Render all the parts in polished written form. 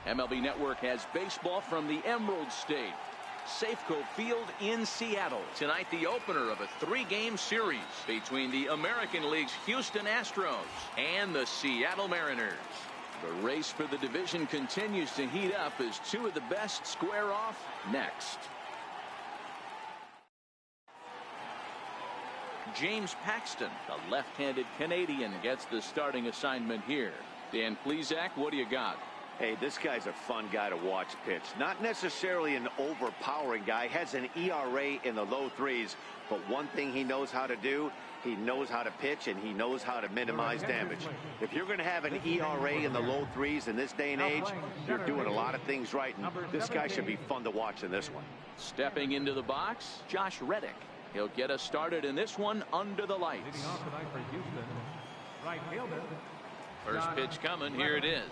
MLB Network has baseball from the Emerald State, Safeco Field in Seattle. Tonight, the opener of a 3-game series between the American League's Houston Astros and the Seattle Mariners. The race for the division continues to heat up as two of the best square off next. James Paxton, the left-handed Canadian, gets the starting assignment here. Dan Plesac, what do you got? Hey, this guy's a fun guy to watch pitch. Not necessarily an overpowering guy. Has an ERA in the low 3s. But one thing he knows how to do, he knows how to pitch and he knows how to minimize damage. If you're going to have an ERA in the low 3s in this day and age, you're doing a lot of things right. And this guy should be fun to watch in this one. Stepping into the box, Josh Reddick. He'll get us started in this one under the lights. First pitch coming. Here it is.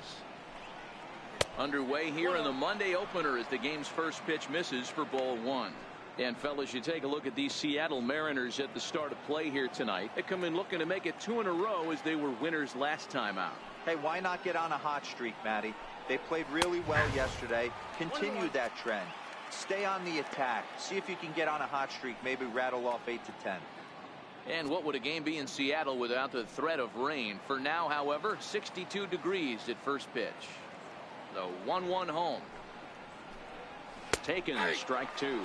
Underway here in the Monday opener as the game's first pitch misses for ball 1. And fellas, you take a look at these Seattle Mariners at the start of play here tonight. They come in looking to make it 2 in a row as they were winners last time out. Hey, why not get on a hot streak, Matty? They played really well yesterday. Continue that trend. Stay on the attack. See if you can get on a hot streak. Maybe rattle off 8 to 10. And what would a game be in Seattle without the threat of rain? For now, however, 62 degrees at first pitch. The 1-1 home. Taken, strike 2.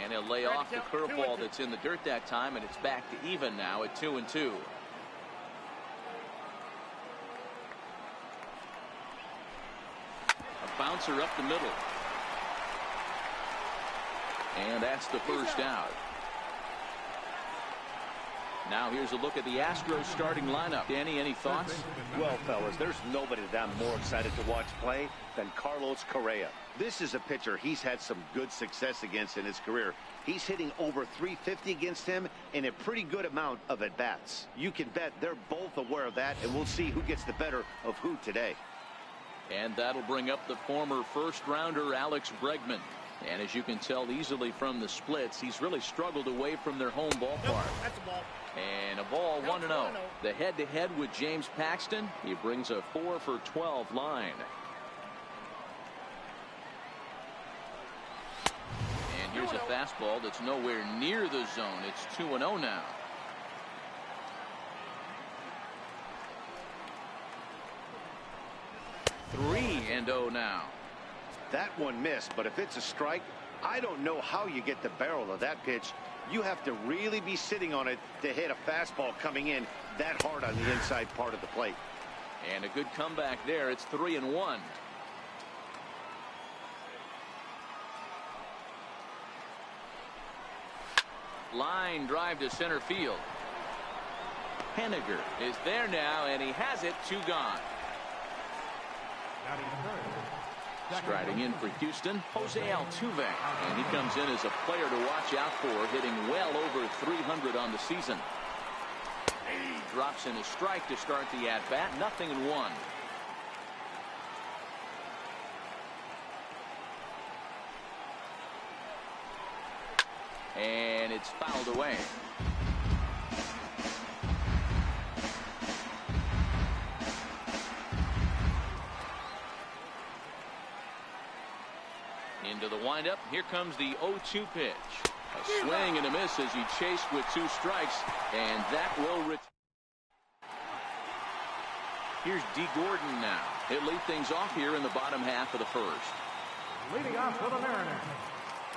And he'll lay off the curveball that's in the dirt that time, and it's back to even now at 2-2. A bouncer up the middle. And that's the first out. Now here's a look at the Astros starting lineup. Danny, any thoughts? Well, fellas, there's nobody that I'm more excited to watch play than Carlos Correa. This is a pitcher he's had some good success against in his career. He's hitting over 350 against him in a pretty good amount of at-bats. You can bet they're both aware of that, and we'll see who gets the better of who today. And that'll bring up the former first-rounder Alex Bregman. And as you can tell easily from the splits, he's really struggled away from their home ballpark. That's a ball. And a ball 1-0. The head-to-head with James Paxton. He brings a 4 for 12 line. And here's a fastball that's nowhere near the zone. It's 2-0 now. Three and 0 now. That one missed, but if it's a strike, I don't know how you get the barrel of that pitch. You have to really be sitting on it to hit a fastball coming in that hard on the inside part of the plate. And a good comeback there. It's 3-1. Line drive to center field. Henniger is there now, and he has it. 2 gone. Striding in for Houston, Jose Altuve. And he comes in as a player to watch out for, hitting well over 300 on the season. He drops in a strike to start the at-bat. 0-1. And it's fouled away. Into the windup. Here comes the 0-2 pitch. A swing and a miss as he chased with 2 strikes, and that will return. Here's D. Gordon now. He'll lead things off here in the bottom half of the first. Leading off for the Mariners.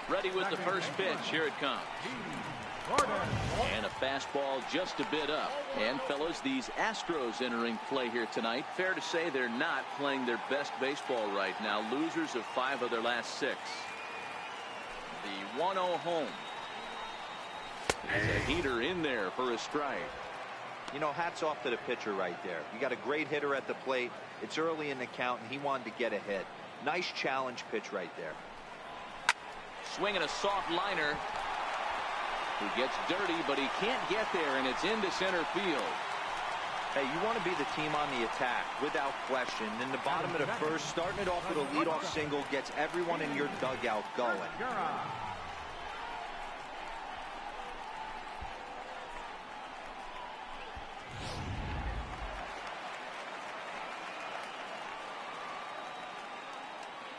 Ready with the first pitch. Here it comes. And a fastball just a bit up. And fellas, these Astros entering play here tonight. Fair to say they're not playing their best baseball right now. Losers of 5 of their last 6. The 1-0 home. There's a heater in there for a strike. You know, hats off to the pitcher right there. You got a great hitter at the plate. It's early in the count, and he wanted to get ahead. Nice challenge pitch right there. Swinging a soft liner. He gets dirty, but he can't get there, and it's into center field. Hey, you want to be the team on the attack, without question. In the bottom of the first, starting it off with a leadoff single gets everyone in your dugout going.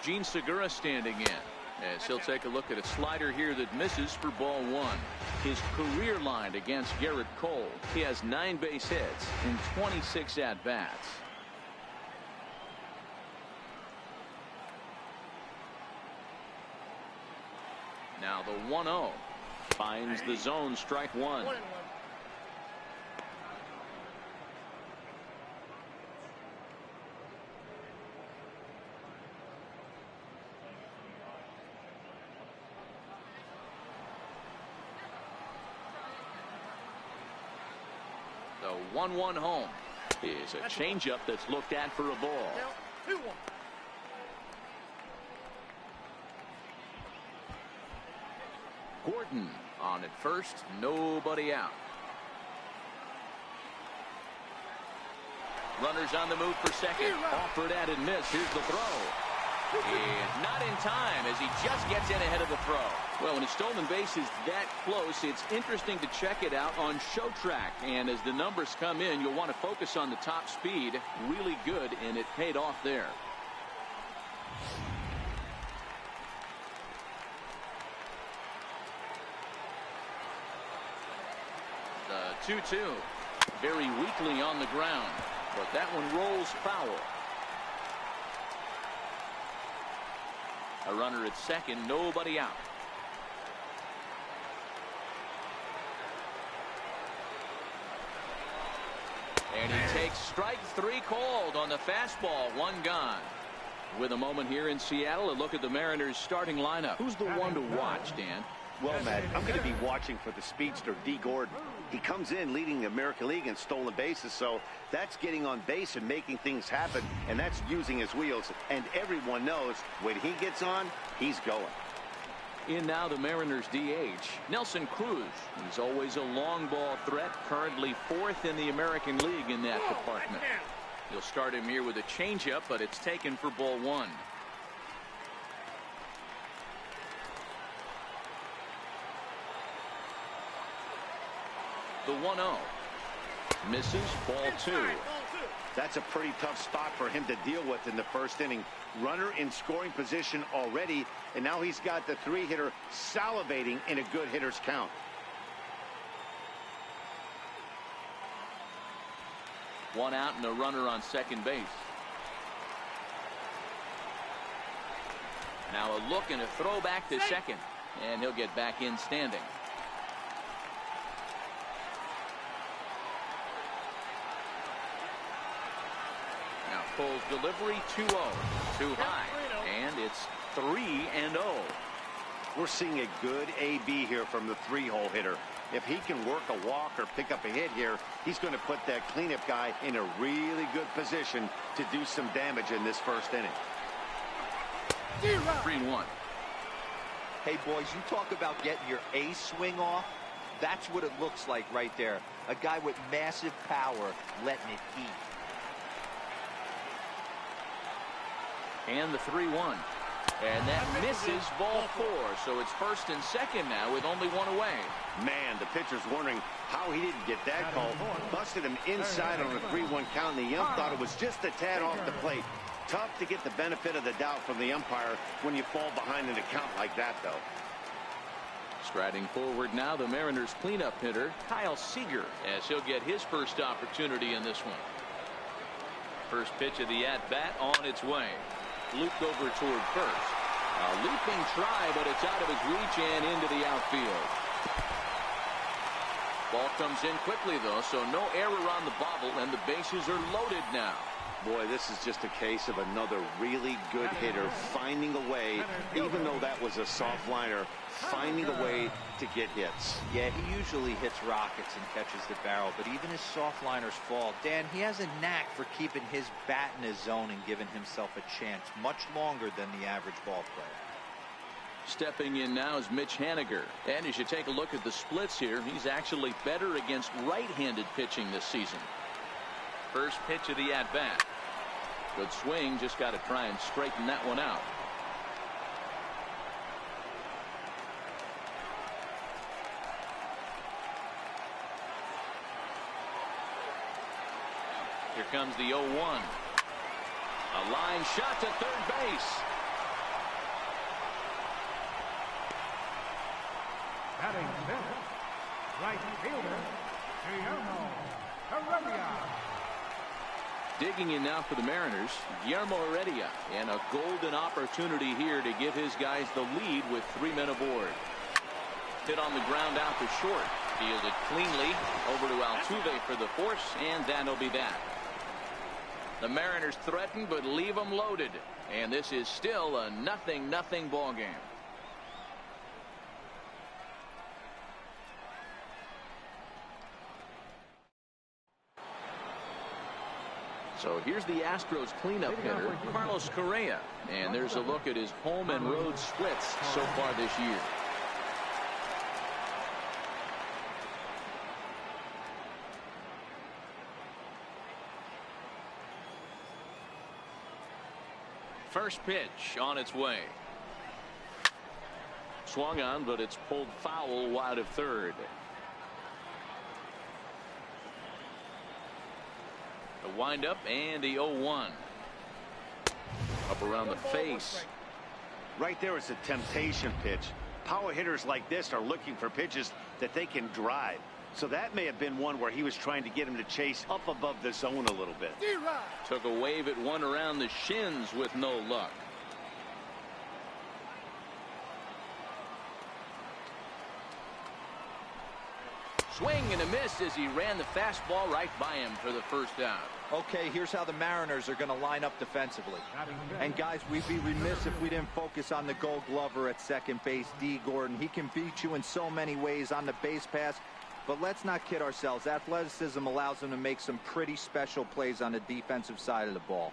Gene Segura standing in, as he'll take a look at a slider here that misses for ball 1. His career line against Garrett Cole. He has 9 base hits in 26 at-bats. Now the 1-0 finds the zone, strike 1. The 1-1 home is a changeup that's looked at for a ball. 2-1. Gordon on at first, nobody out. Runners on the move for second. Offered at and missed. Here's the throw. And not in time as he just gets in ahead of the throw. Well, when a stolen base is that close, it's interesting to check it out on show track. And as the numbers come in, you'll want to focus on the top speed. Really good, and it paid off there. The 2-2. Very weakly on the ground, but that one rolls foul. A runner at second, nobody out. And he takes strike 3 called on the fastball. 1 gone. With a moment here in Seattle, a look at the Mariners starting lineup. Who's the one to watch, Dan? Well, Matt, I'm going to be watching for the speedster, D. Gordon. He comes in leading the American League in stolen bases, so that's getting on base and making things happen, and that's using his wheels. And everyone knows when he gets on, he's going. In now the Mariners DH, Nelson Cruz. He's always a long ball threat, currently 4th in the American League in that department. You'll start him here with a changeup, but it's taken for ball 1. The 1-0 misses, ball 2. That's a pretty tough spot for him to deal with in the first inning. Runner in scoring position already, and now he's got the 3-hitter salivating in a good hitter's count. One out and a runner on second base. Now a look and a throw back to second, and he'll get back in standing. Now Cole's delivery, 2-0, too high, and it's 3-0. We're seeing a good AB here from the 3-hole hitter. If he can work a walk or pick up a hit here, he's going to put that cleanup guy in a really good position to do some damage in this first inning. 3-1. Hey, boys, you talk about getting your A swing off. That's what it looks like right there. A guy with massive power letting it eat. And the 3-1. And that misses, ball 4. So it's first and second now with only 1 away. Man, the pitcher's wondering how he didn't get that call. Busted him inside on a 3-1 count, and the ump thought it was just a tad off the plate. Tough to get the benefit of the doubt from the umpire when you fall behind in a count like that, though. Striding forward now, the Mariners cleanup hitter, Kyle Seager, as he'll get his first opportunity in this one. First pitch of the at-bat on its way. Looped over toward first. A leaping try, but it's out of his reach and into the outfield. Ball comes in quickly, though, so no error on the bobble, and the bases are loaded now. Boy, this is just a case of another really good hitter finding a way, even though that was a soft liner, finding a way to get hits. Yeah, he usually hits rockets and catches the barrel, but even his soft liners fall. Dan, he has a knack for keeping his bat in his zone and giving himself a chance much longer than the average ball player. Stepping in now is Mitch Haniger. And as you take a look at the splits here, he's actually better against right-handed pitching this season. First pitch of the at-bat. Good swing, just got to try and straighten that one out. Here comes the 0-1. A line shot to third base. Batting fifth, right fielder, Guillermo Heredia. Digging in now for the Mariners, Guillermo Heredia, and a golden opportunity here to give his guys the lead with 3 men aboard. Hit on the ground out to short. Fielded cleanly over to Altuve for the force, and that'll be that. The Mariners threaten but leave them loaded, and this is still a 0-0 ball game. So here's the Astros cleanup hitter, Carlos Correa, and there's a look at his home and road splits so far this year. First pitch on its way. Swung on, but it's pulled foul wide of third. The windup and the 0-1. Up around the face. Right there is a temptation pitch. Power hitters like this are looking for pitches that they can drive. So that may have been one where he was trying to get him to chase up above the zone a little bit. Took a wave at one around the shins with no luck. Swing and a miss as he ran the fastball right by him for the first out. Okay, here's how the Mariners are going to line up defensively. And guys, we'd be remiss if we didn't focus on the Gold Glover at second base, D. Gordon. He can beat you in so many ways on the base pass. But let's not kid ourselves. Athleticism allows him to make some pretty special plays on the defensive side of the ball.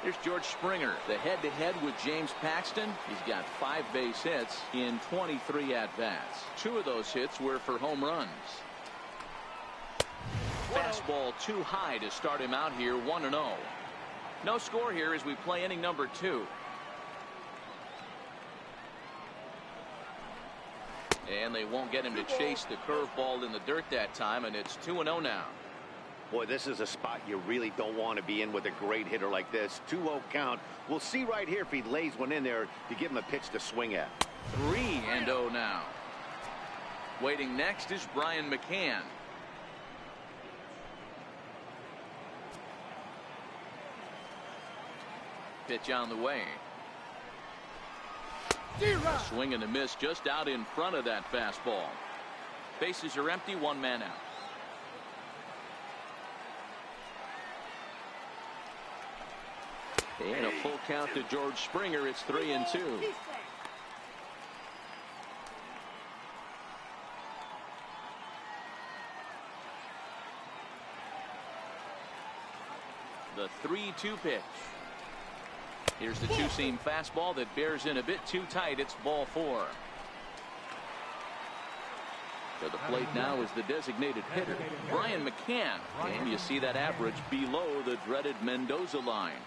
Here's George Springer, the head-to-head with James Paxton. He's got 5 base hits in 23 at-bats. 2 of those hits were for home runs. Fastball too high to start him out here, 1-0. No score here as we play inning number 2. And they won't get him to chase the curveball in the dirt that time, and it's 2-0 now. Boy, this is a spot you really don't want to be in with a great hitter like this. 2-0 count. We'll see right here if he lays one in there to give him a pitch to swing at. 3-0 now. Waiting next is Brian McCann. Pitch on the way. A swing and a miss just out in front of that fastball. Bases are empty, 1 man out. And a full count to George Springer. It's 3-2. The 3-2 pitch. Here's the two-seam fastball that bears in a bit too tight. It's ball 4. To the plate now is the designated hitter, Brian McCann. And you see that average below the dreaded Mendoza line.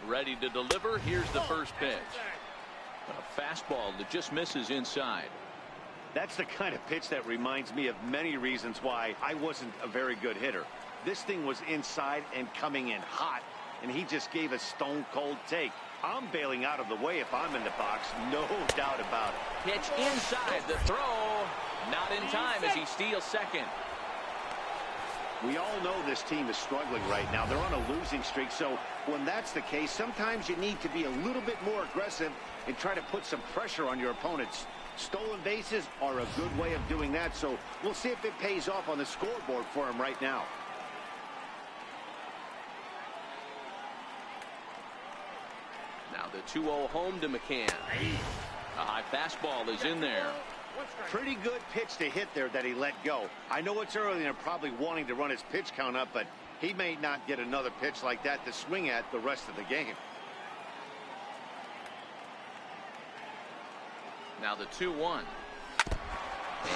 Ready to deliver. Here's the first pitch. A fastball that just misses inside. That's the kind of pitch that reminds me of many reasons why I wasn't a very good hitter. This thing was inside and coming in hot, and he just gave a stone-cold take. I'm bailing out of the way if I'm in the box, no doubt about it. Pitch inside, the throw. Not in time as he steals second. We all know this team is struggling right now. They're on a losing streak, so when that's the case, sometimes you need to be a little bit more aggressive and try to put some pressure on your opponents. Stolen bases are a good way of doing that, so we'll see if it pays off on the scoreboard for him right now. Now the 2-0 home to McCann. A high fastball is in there. Pretty good pitch to hit there that he let go. I know it's early and they're probably wanting to run his pitch count up, but he may not get another pitch like that to swing at the rest of the game. Now the 2-1.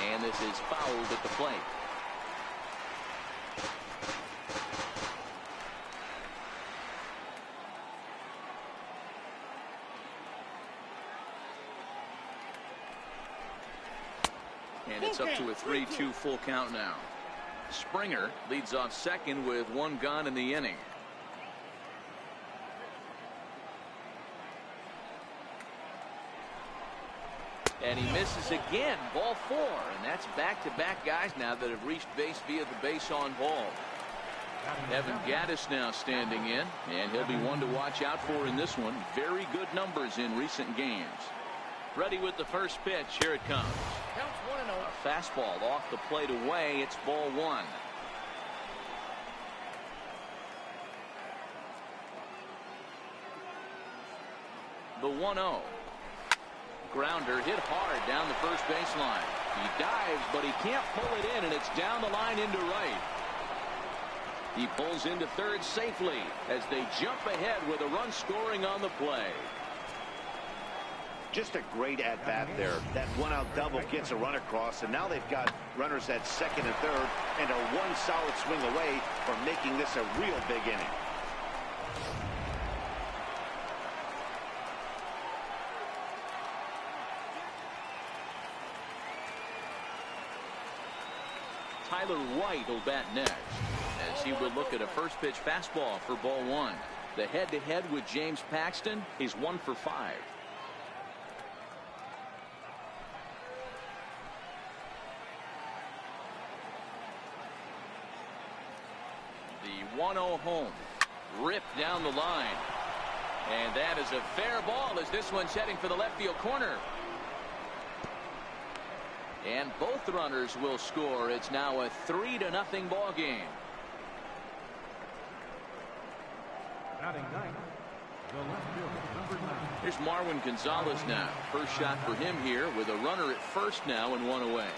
And this is fouled at the plate. And it's up to a 3-2 full count now. Springer leads off second with 1 gone in the inning. And he misses again. Ball 4. And that's back-to-back guys now that have reached base via the base on ball. Evan Gattis now standing in, and he'll be one to watch out for in this one. Very good numbers in recent games. Ready with the first pitch. Here it comes. A fastball off the plate away. It's ball 1. The 1-0. Grounder hit hard down the first baseline. He dives, but he can't pull it in, and it's down the line into right. He pulls into third safely as they jump ahead with a run scoring on the play. Just a great at-bat there. That one-out double gets a run across, and now they've got runners at second and third, and a one solid swing away from making this a real big inning. Tyler White will bat next, as he will look at a first pitch fastball for ball 1. The head-to-head with James Paxton, he's 1 for 5. The 1-0 home, ripped down the line, and that is a fair ball as this one's heading for the left field corner. And both runners will score. It's now a 3-0 ball game. Batting ninth, the left fielder, number 9. Here's Marwin Gonzalez now. First shot for him here with a runner at first now and 1 away.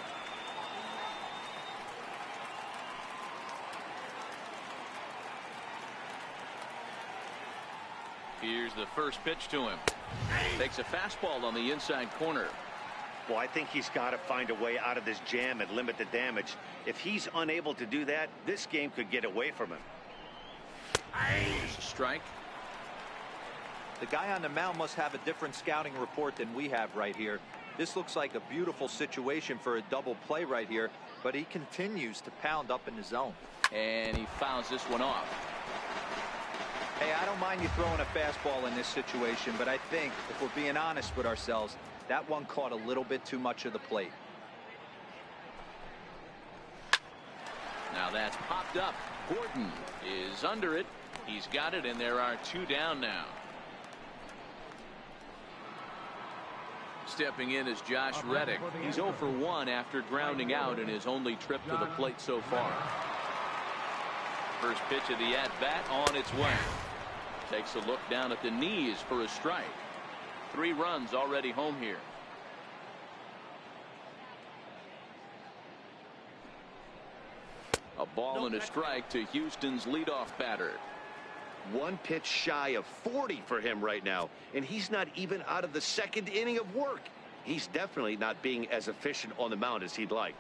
Here's the first pitch to him. Takes a fastball on the inside corner. Well, I think he's got to find a way out of this jam and limit the damage. If he's unable to do that, this game could get away from him. Here's a strike. The guy on the mound must have a different scouting report than we have right here. This looks like a beautiful situation for a double play right here, but he continues to pound up in the zone. And he fouls this one off. Hey, I don't mind you throwing a fastball in this situation, but I think if we're being honest with ourselves, that one caught a little bit too much of the plate. Now that's popped up. Gordon is under it. He's got it, and there are 2 down now. Stepping in is Josh Reddick. He's 0 for 1 after grounding out in his only trip to the plate so far. First pitch of the at-bat on its way. Takes a look down at the knees for a strike. 3 runs already home here. A ball and a strike to Houston's leadoff batter. 1 pitch shy of 40 for him right now, and he's not even out of the 2nd inning of work. He's definitely not being as efficient on the mound as he'd like.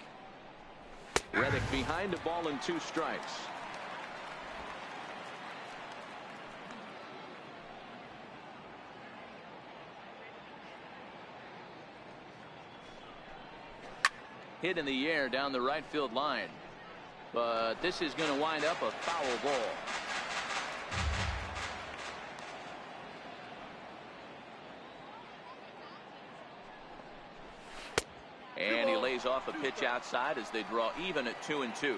Reddick behind a ball and 2 strikes. Hit in the air down the right field line, but this is going to wind up a foul ball. And he lays off a pitch outside as they draw even at 2-2.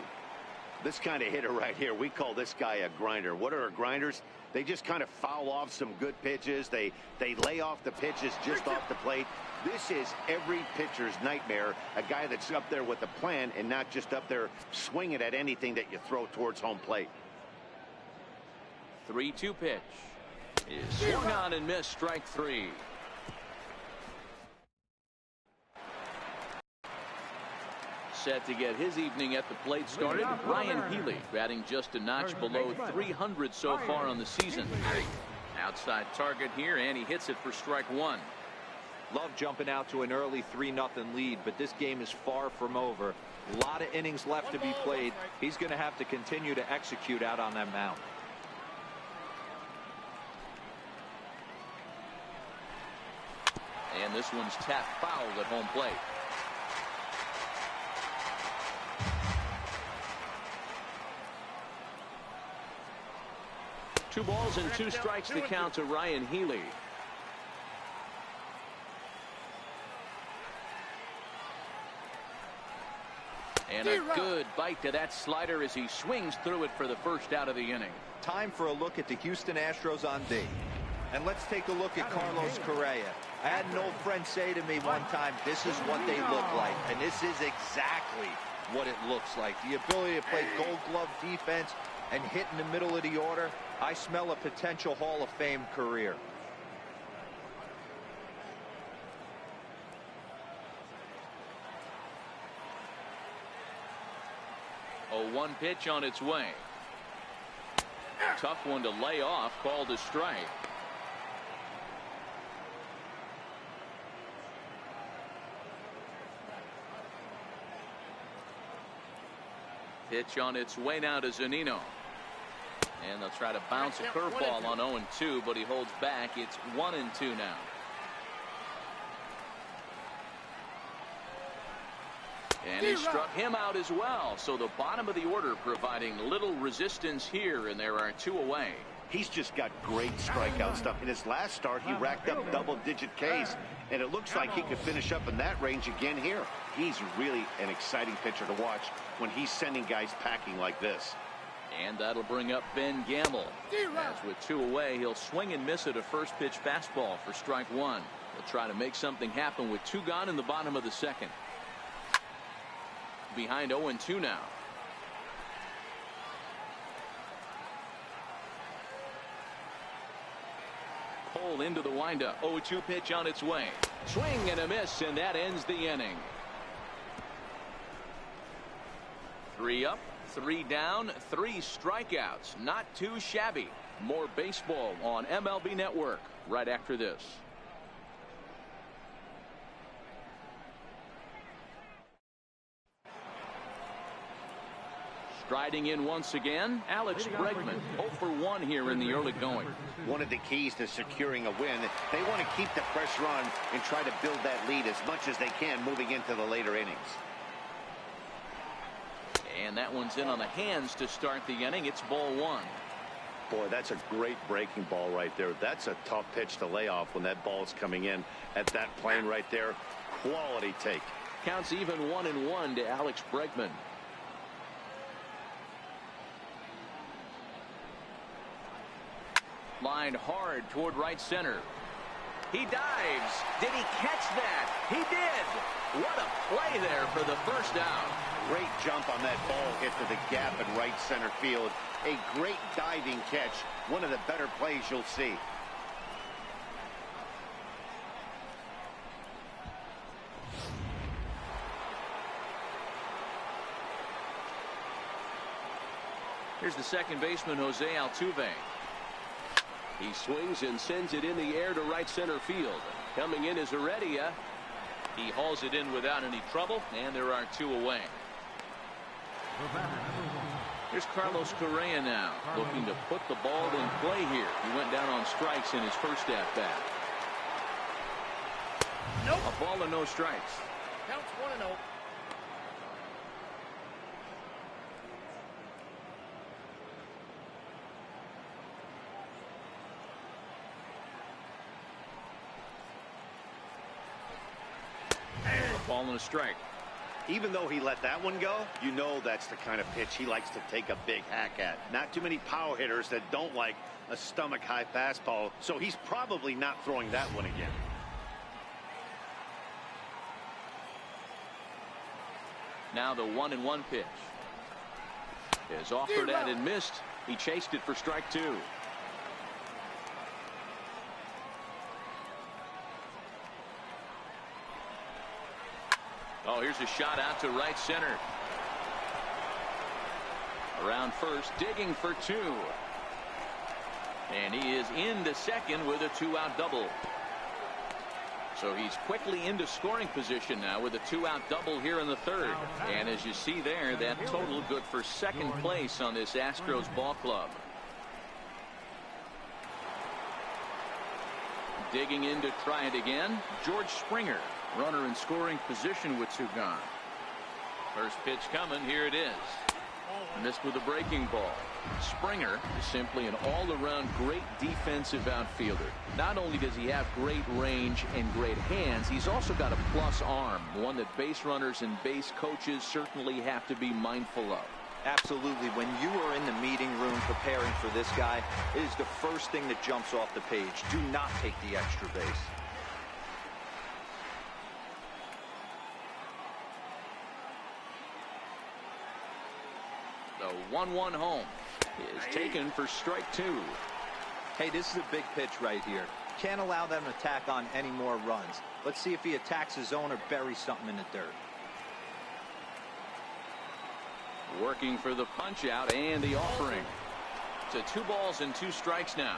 This kind of hitter right here, we call this guy a grinder. What are grinders? They just kind of foul off some good pitches. They lay off the pitches just off the plate. This is every pitcher's nightmare, a guy that's up there with a plan and not just up there swinging at anything that you throw towards home plate. 3-2 pitch is swung on and missed. Strike 3. Set to get his evening at the plate started. Ryan Healy batting just a notch below 300 so far on the season. Outside target here, and he hits it for strike 1. Love jumping out to an early 3-0 lead, but this game is far from over. A lot of innings left to be played. He's going to have to continue to execute out on that mound. And this one's tapped foul at home plate. Two balls and 2 strikes to count to Ryan Healy. And a good bite to that slider as he swings through it for the first out of the inning. Time for a look at the Houston Astros on D. And let's take a look at Carlos Correa. I had an old friend say to me one time, this is what they look like. And this is exactly what it looks like. The ability to play gold glove defense and hit in the middle of the order. I smell a potential Hall of Fame career. 0-1 pitch on its way. Tough one to lay off, called a strike. Pitch on its way now to Zunino. And they'll try to bounce a curveball on 0-2, but he holds back. It's 1-2 now. And he struck him out as well. So the bottom of the order providing little resistance here, and there are 2 away. He's just got great strikeout stuff. In his last start, he racked up double-digit Ks, and it looks like he could finish up in that range again here. He's really an exciting pitcher to watch when he's sending guys packing like this. And that'll bring up Ben Gamble. As with 2 away, he'll swing and miss at a first pitch fastball for strike 1. He'll try to make something happen with 2 gone in the bottom of the second. Behind 0-2 now. Cole into the windup. 0-2 pitch on its way. Swing and a miss, and that ends the inning. 3 up, 3 down, 3 strikeouts. Not too shabby. More baseball on MLB Network right after this. Striding in once again, Alex Bregman. 0 for 1 here in the early going. One of the keys to securing a win, they want to keep the pressure on and try to build that lead as much as they can moving into the later innings. And that one's in on the hands to start the inning. It's ball 1. Boy, that's a great breaking ball right there. That's a tough pitch to lay off when that ball's coming in at that plane right there. Quality take. Counts even 1-1 to Alex Bregman. Lined hard toward right center. He dives. Did he catch that? He did. What a play there for the first out. Great jump on that ball hit to the gap in right center field. A great diving catch. One of the better plays you'll see. Here's the second baseman, Jose Altuve. He swings and sends it in the air to right center field. Coming in is Heredia. He hauls it in without any trouble, and there are 2 away. Here's Carlos Correa now, looking to put the ball in play here. He went down on strikes in his first at-bat. Nope. A ball and no strikes. Counts 1-0. Ball and a strike. Even though he let that one go, you know that's the kind of pitch he likes to take a big hack at. Not too many power hitters that don't like a stomach high fastball, so he's probably not throwing that one again. Now the 1-1 pitch is offered at and missed. He chased it for strike 2. Oh, here's a shot out to right center. Around first, digging for 2. And he is into second with a 2-out double. So he's quickly into scoring position now with a 2-out double here in the third. And as you see there, that total good for second place on this Astros ball club. Digging in to try it again, George Springer. Runner in scoring position with 2 gone. First pitch coming. Here it is. Missed with a breaking ball. Springer is simply an all-around great defensive outfielder. Not only does he have great range and great hands, he's also got a plus arm, one that base runners and base coaches certainly have to be mindful of. Absolutely. When you are in the meeting room preparing for this guy, it is the first thing that jumps off the page. Do not take the extra base. The 1-1 home is taken for strike 2. Hey, this is a big pitch right here. Can't allow them to tack on any more runs. Let's see if he attacks his zone or buries something in the dirt. Working for the punch out and the offering. To 2 balls and 2 strikes now.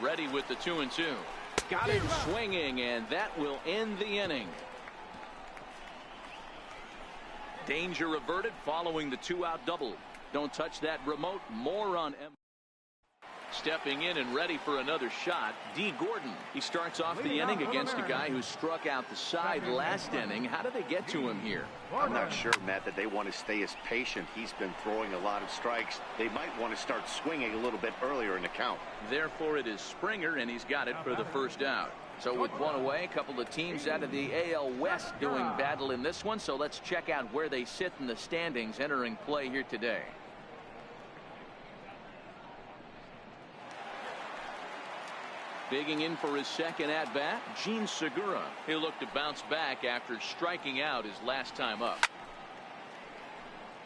Ready with the 2-2. Got him swinging, and that will end the inning. Danger averted following the 2-out double. Don't touch that remote. More on MLB. Stepping in and ready for another shot, D. Gordon. He starts off the inning against a guy who struck out the side last inning. How did they get to him here? I'm not sure, Matt, that they want to stay as patient. He's been throwing a lot of strikes. They might want to start swinging a little bit earlier in the count. Therefore, it is Springer, and he's got it for the first out. So with 1 away, a couple of teams out of the AL West doing battle in this one. So let's check out where they sit in the standings entering play here today. Digging in for his second at-bat, Gene Segura. He'll look to bounce back after striking out his last time up.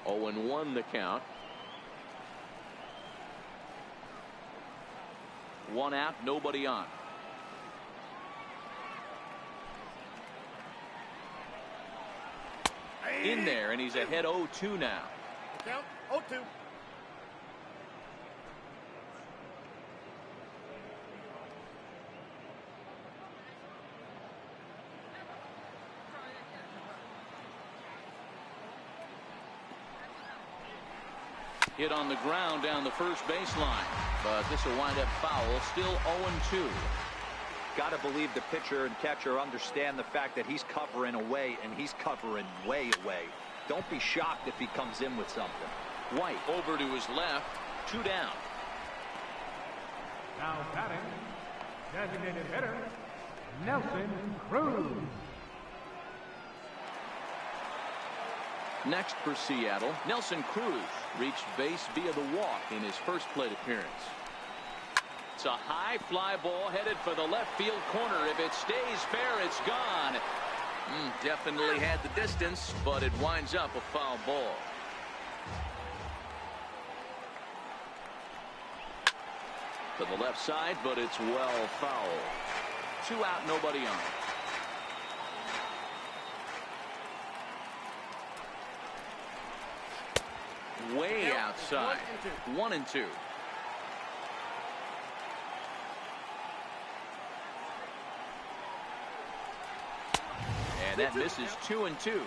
0-1 the count. 1 out, nobody on. In there, and he's ahead 0-2 now. Count 0-2. Hit on the ground down the first baseline, but this will wind up foul. Still 0-2. Got to believe the pitcher and catcher understand the fact that he's covering away, and he's covering way away. Don't be shocked if he comes in with something. White over to his left, 2 down. Now batting, designated hitter, Nelson Cruz. Next for Seattle, Nelson Cruz reached base via the walk in his first plate appearance. It's a high fly ball headed for the left field corner. If it stays fair, it's gone. Definitely had the distance, but it winds up a foul ball. To the left side, but it's well foul. 2 out, nobody on. Way outside. 1-2. And that misses. 2-2.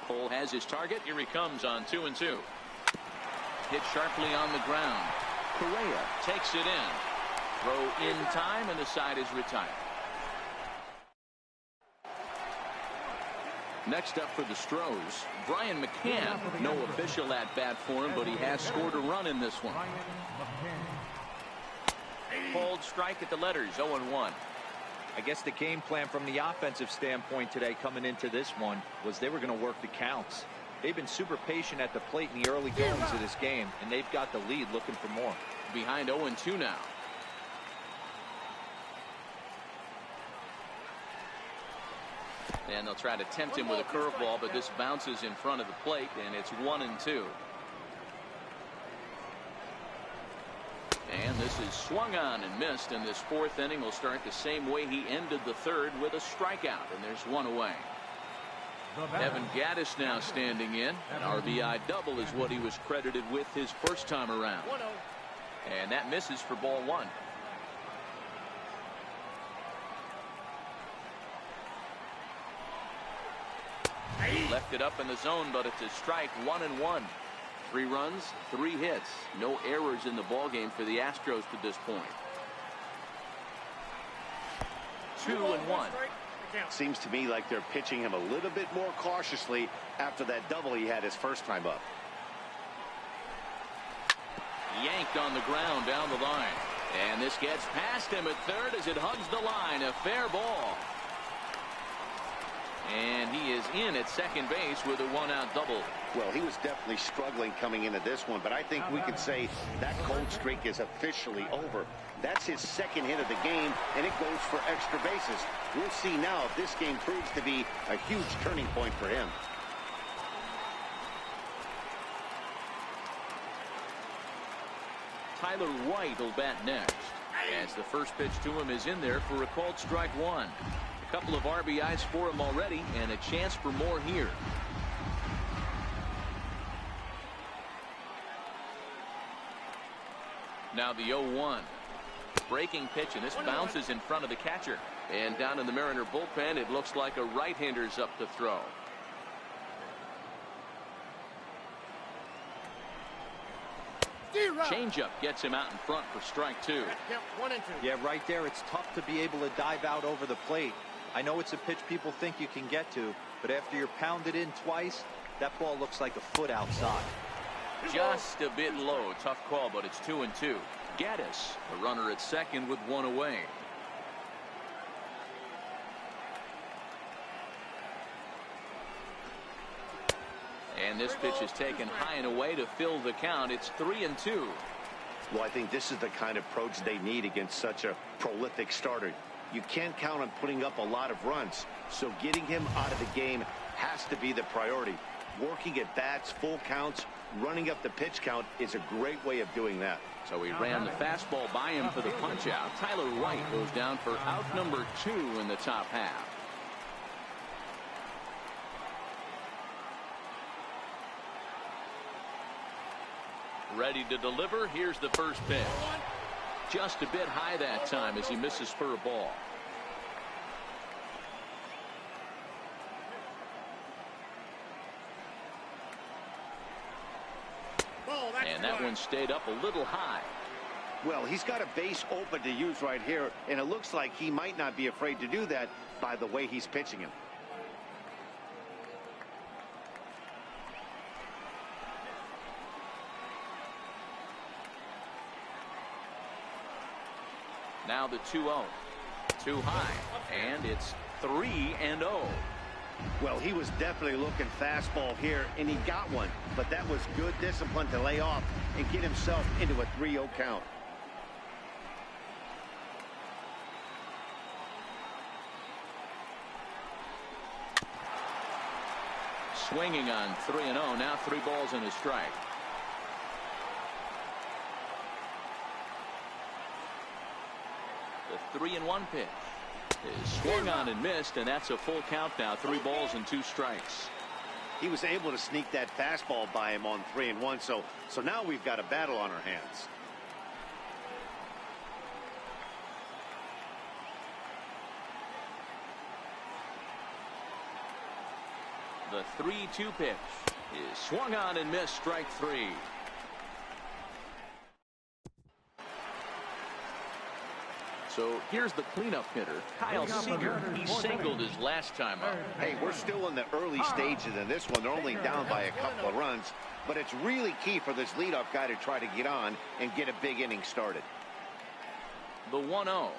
Cole has his target. Here he comes on 2-2. Hit sharply on the ground. Correa takes it in. Throw in time, and the side is retired. Next up for the Astros, Brian McCann. No official at-bat for him, but he has scored a run in this one. Hold strike at the letters, 0-1. I guess the game plan from the offensive standpoint today coming into this one was they were going to work the counts. They've been super patient at the plate in the early goings of this game, and they've got the lead looking for more. Behind 0-2 now. And they'll try to tempt him with a curveball, but this bounces in front of the plate, and it's 1-2. And this is swung on and missed, and this 4th inning will start the same way he ended the 3rd, with a strikeout, and there's 1 away. Evan Gattis now standing in. An RBI double is what he was credited with his first time around. And that misses for ball 1. Left it up in the zone, but it's a strike. 1-1. 3 runs, 3 hits. No errors in the ballgame for the Astros to this point. 2-1. Seems to me like they're pitching him a little bit more cautiously after that double he had his first time up. Yanked on the ground down the line. And this gets past him at third as it hugs the line. A fair ball. And he is in at second base with a 1-out double. Well, he was definitely struggling coming into this one, but I think we could say that cold streak is officially over. That's his second hit of the game, and it goes for extra bases. We'll see now if this game proves to be a huge turning point for him. Tyler White will bat next, as the first pitch to him is in there for a called strike 1. A couple of RBIs for him already, and a chance for more here. Now the 0-1. Breaking pitch, and this bounces in front of the catcher. And down in the Mariner bullpen, it looks like a right-hander's up to throw. Changeup gets him out in front for strike 2. Yeah, right there, it's tough to be able to dive out over the plate. I know it's a pitch people think you can get to, but after you're pounded in twice, that ball looks like a foot outside. Just a bit low. Tough call, but it's 2-2. Gaddis, the runner at second with 1 away. And this pitch is taken high and away to fill the count. It's 3-2. Well, I think this is the kind of approach they need against such a prolific starter. You can't count on putting up a lot of runs, so getting him out of the game has to be the priority. Working at bats, full counts, running up the pitch count is a great way of doing that. So he ran the fastball by him for the punch out. Tyler White goes down for out number 2 in the top half. Ready to deliver. Here's the first pitch. Just a bit high that time as he misses for a ball. And that one stayed up a little high. Well, he's got a base open to use right here, and it looks like he might not be afraid to do that by the way he's pitching him. Now the 2-0. Too high, and it's 3-0. Well, he was definitely looking fastball here, and he got one, but that was good discipline to lay off and get himself into a 3-0 count. Swinging on 3-0. Now 3 balls and a strike. The 3-1 pitch is swung on and missed, and that's a full count now. 3 balls and 2 strikes. He was able to sneak that fastball by him on 3-1, so now we've got a battle on our hands. The 3-2 pitch is swung on and missed. Strike 3. So here's the cleanup hitter, Kyle Seager. He singled his last time up. Hey, we're still in the early stages in this one. They're only down by a couple of runs, but it's really key for this leadoff guy to try to get on and get a big inning started. The 1-0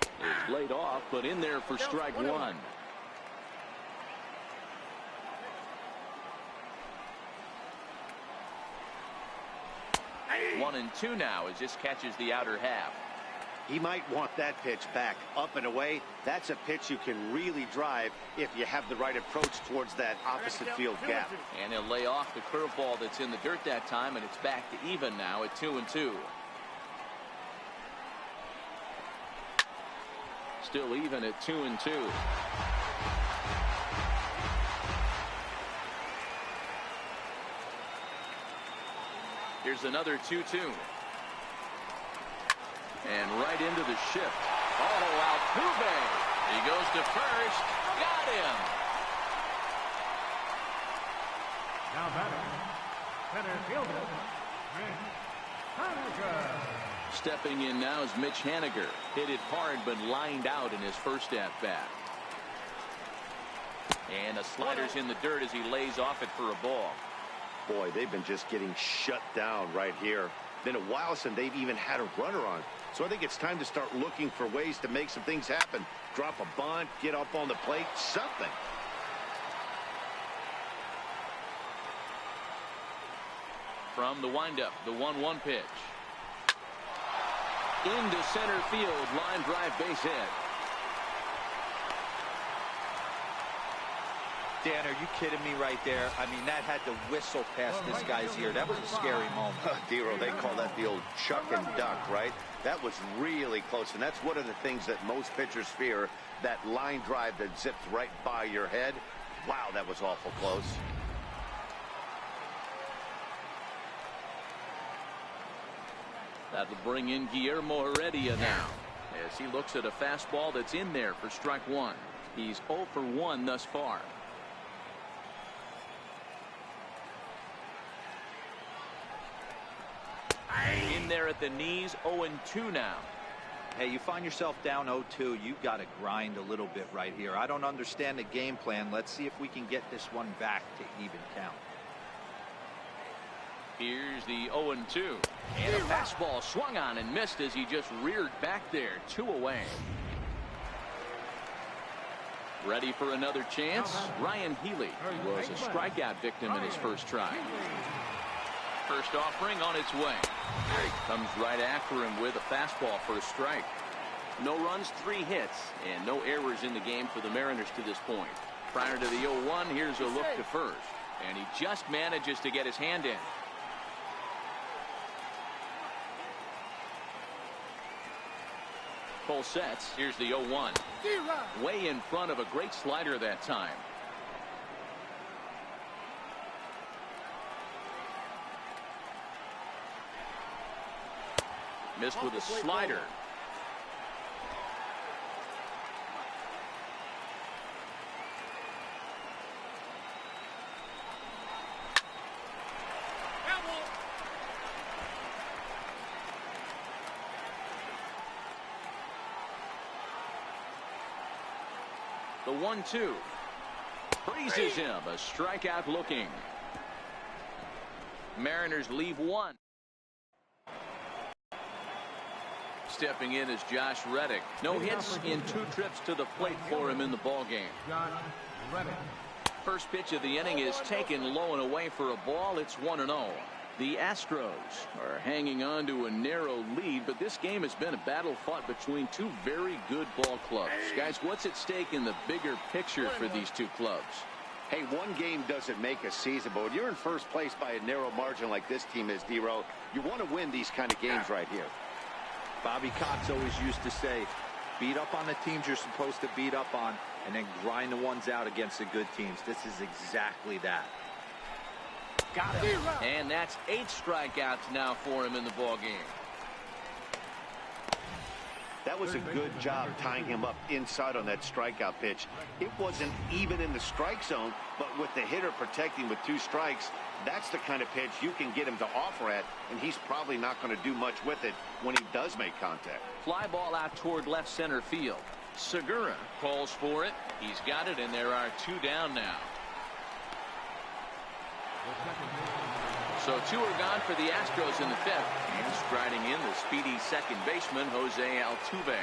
is laid off, but in there for strike 1. One and 2 now as this catches the outer half. He might want that pitch back up and away. That's a pitch you can really drive if you have the right approach towards that opposite field gap. And he'll lay off the curveball that's in the dirt that time, and it's back to even now at 2-2. Still even at 2-2. Here's another 2-2. And right into the shift. Oh, Altuve. He goes to first. Got him. Now batting, center fielder, Mitch Haniger. Stepping in now is Mitch Haniger. Hit it hard but lined out in his first at-bat. And a slider's in the dirt as he lays off it for a ball. Boy, they've been just getting shut down right here. Been a while since they've even had a runner on. So I think it's time to start looking for ways to make some things happen. Drop a bunt, get up on the plate, something. From the windup, the 1-1 pitch. Into center field, line drive, base hit. Dan, are you kidding me right there? I mean, that had to whistle past this guy's ear. That was a scary moment. Dero, they call that the old chuck and duck, right? That was really close, and that's one of the things that most pitchers fear, that line drive that zips right by your head. Wow, that was awful close. That'll bring in Guillermo Heredia now as he looks at a fastball that's in there for strike one. He's 0 for 1 thus far. In there at the knees, 0-2 now. Hey, you find yourself down 0-2, you've got to grind a little bit right here. I don't understand the game plan. Let's see if we can get this one back to even count. Here's the 0-2. And a fastball swung on and missed as he just reared back there. 2 away. Ready for another chance? Ryan Healy was a strikeout victim in his first try. First offering on its way. Comes right after him with a fastball for a strike. No runs, 3 hits, and no errors in the game for the Mariners to this point. Prior to the 0-1, here's a look to first. And he just manages to get his hand in. Full sets. Here's the 0-1. Way in front of a great slider that time. Missed with a slider. The 1-2. Freezes him. A strikeout looking. Mariners leave 1. Stepping in is Josh Reddick. No hits in 2 trips to the plate for him in the ballgame. First pitch of the inning is taken low and away for a ball. It's 1-0. The Astros are hanging on to a narrow lead, but this game has been a battle fought between 2 very good ball clubs. Guys, what's at stake in the bigger picture for these 2 clubs? Hey, one game doesn't make a season, but when you're in first place by a narrow margin like this team is, Dero, you want to win these kind of games right here. Bobby Cox always used to say, beat up on the teams you're supposed to beat up on, and then grind the ones out against the good teams. This is exactly that. Got him. And that's 8 strikeouts now for him in the ballgame. That was a good job tying him up inside on that strikeout pitch. It wasn't even in the strike zone, but with the hitter protecting with 2 strikes, that's the kind of pitch you can get him to offer at, and he's probably not going to do much with it when he does make contact. Fly ball out toward left center field. Segura calls for it. He's got it, and there are 2 down now. So 2 are gone for the Astros in the 5th. And striding in the speedy second baseman, Jose Altuve.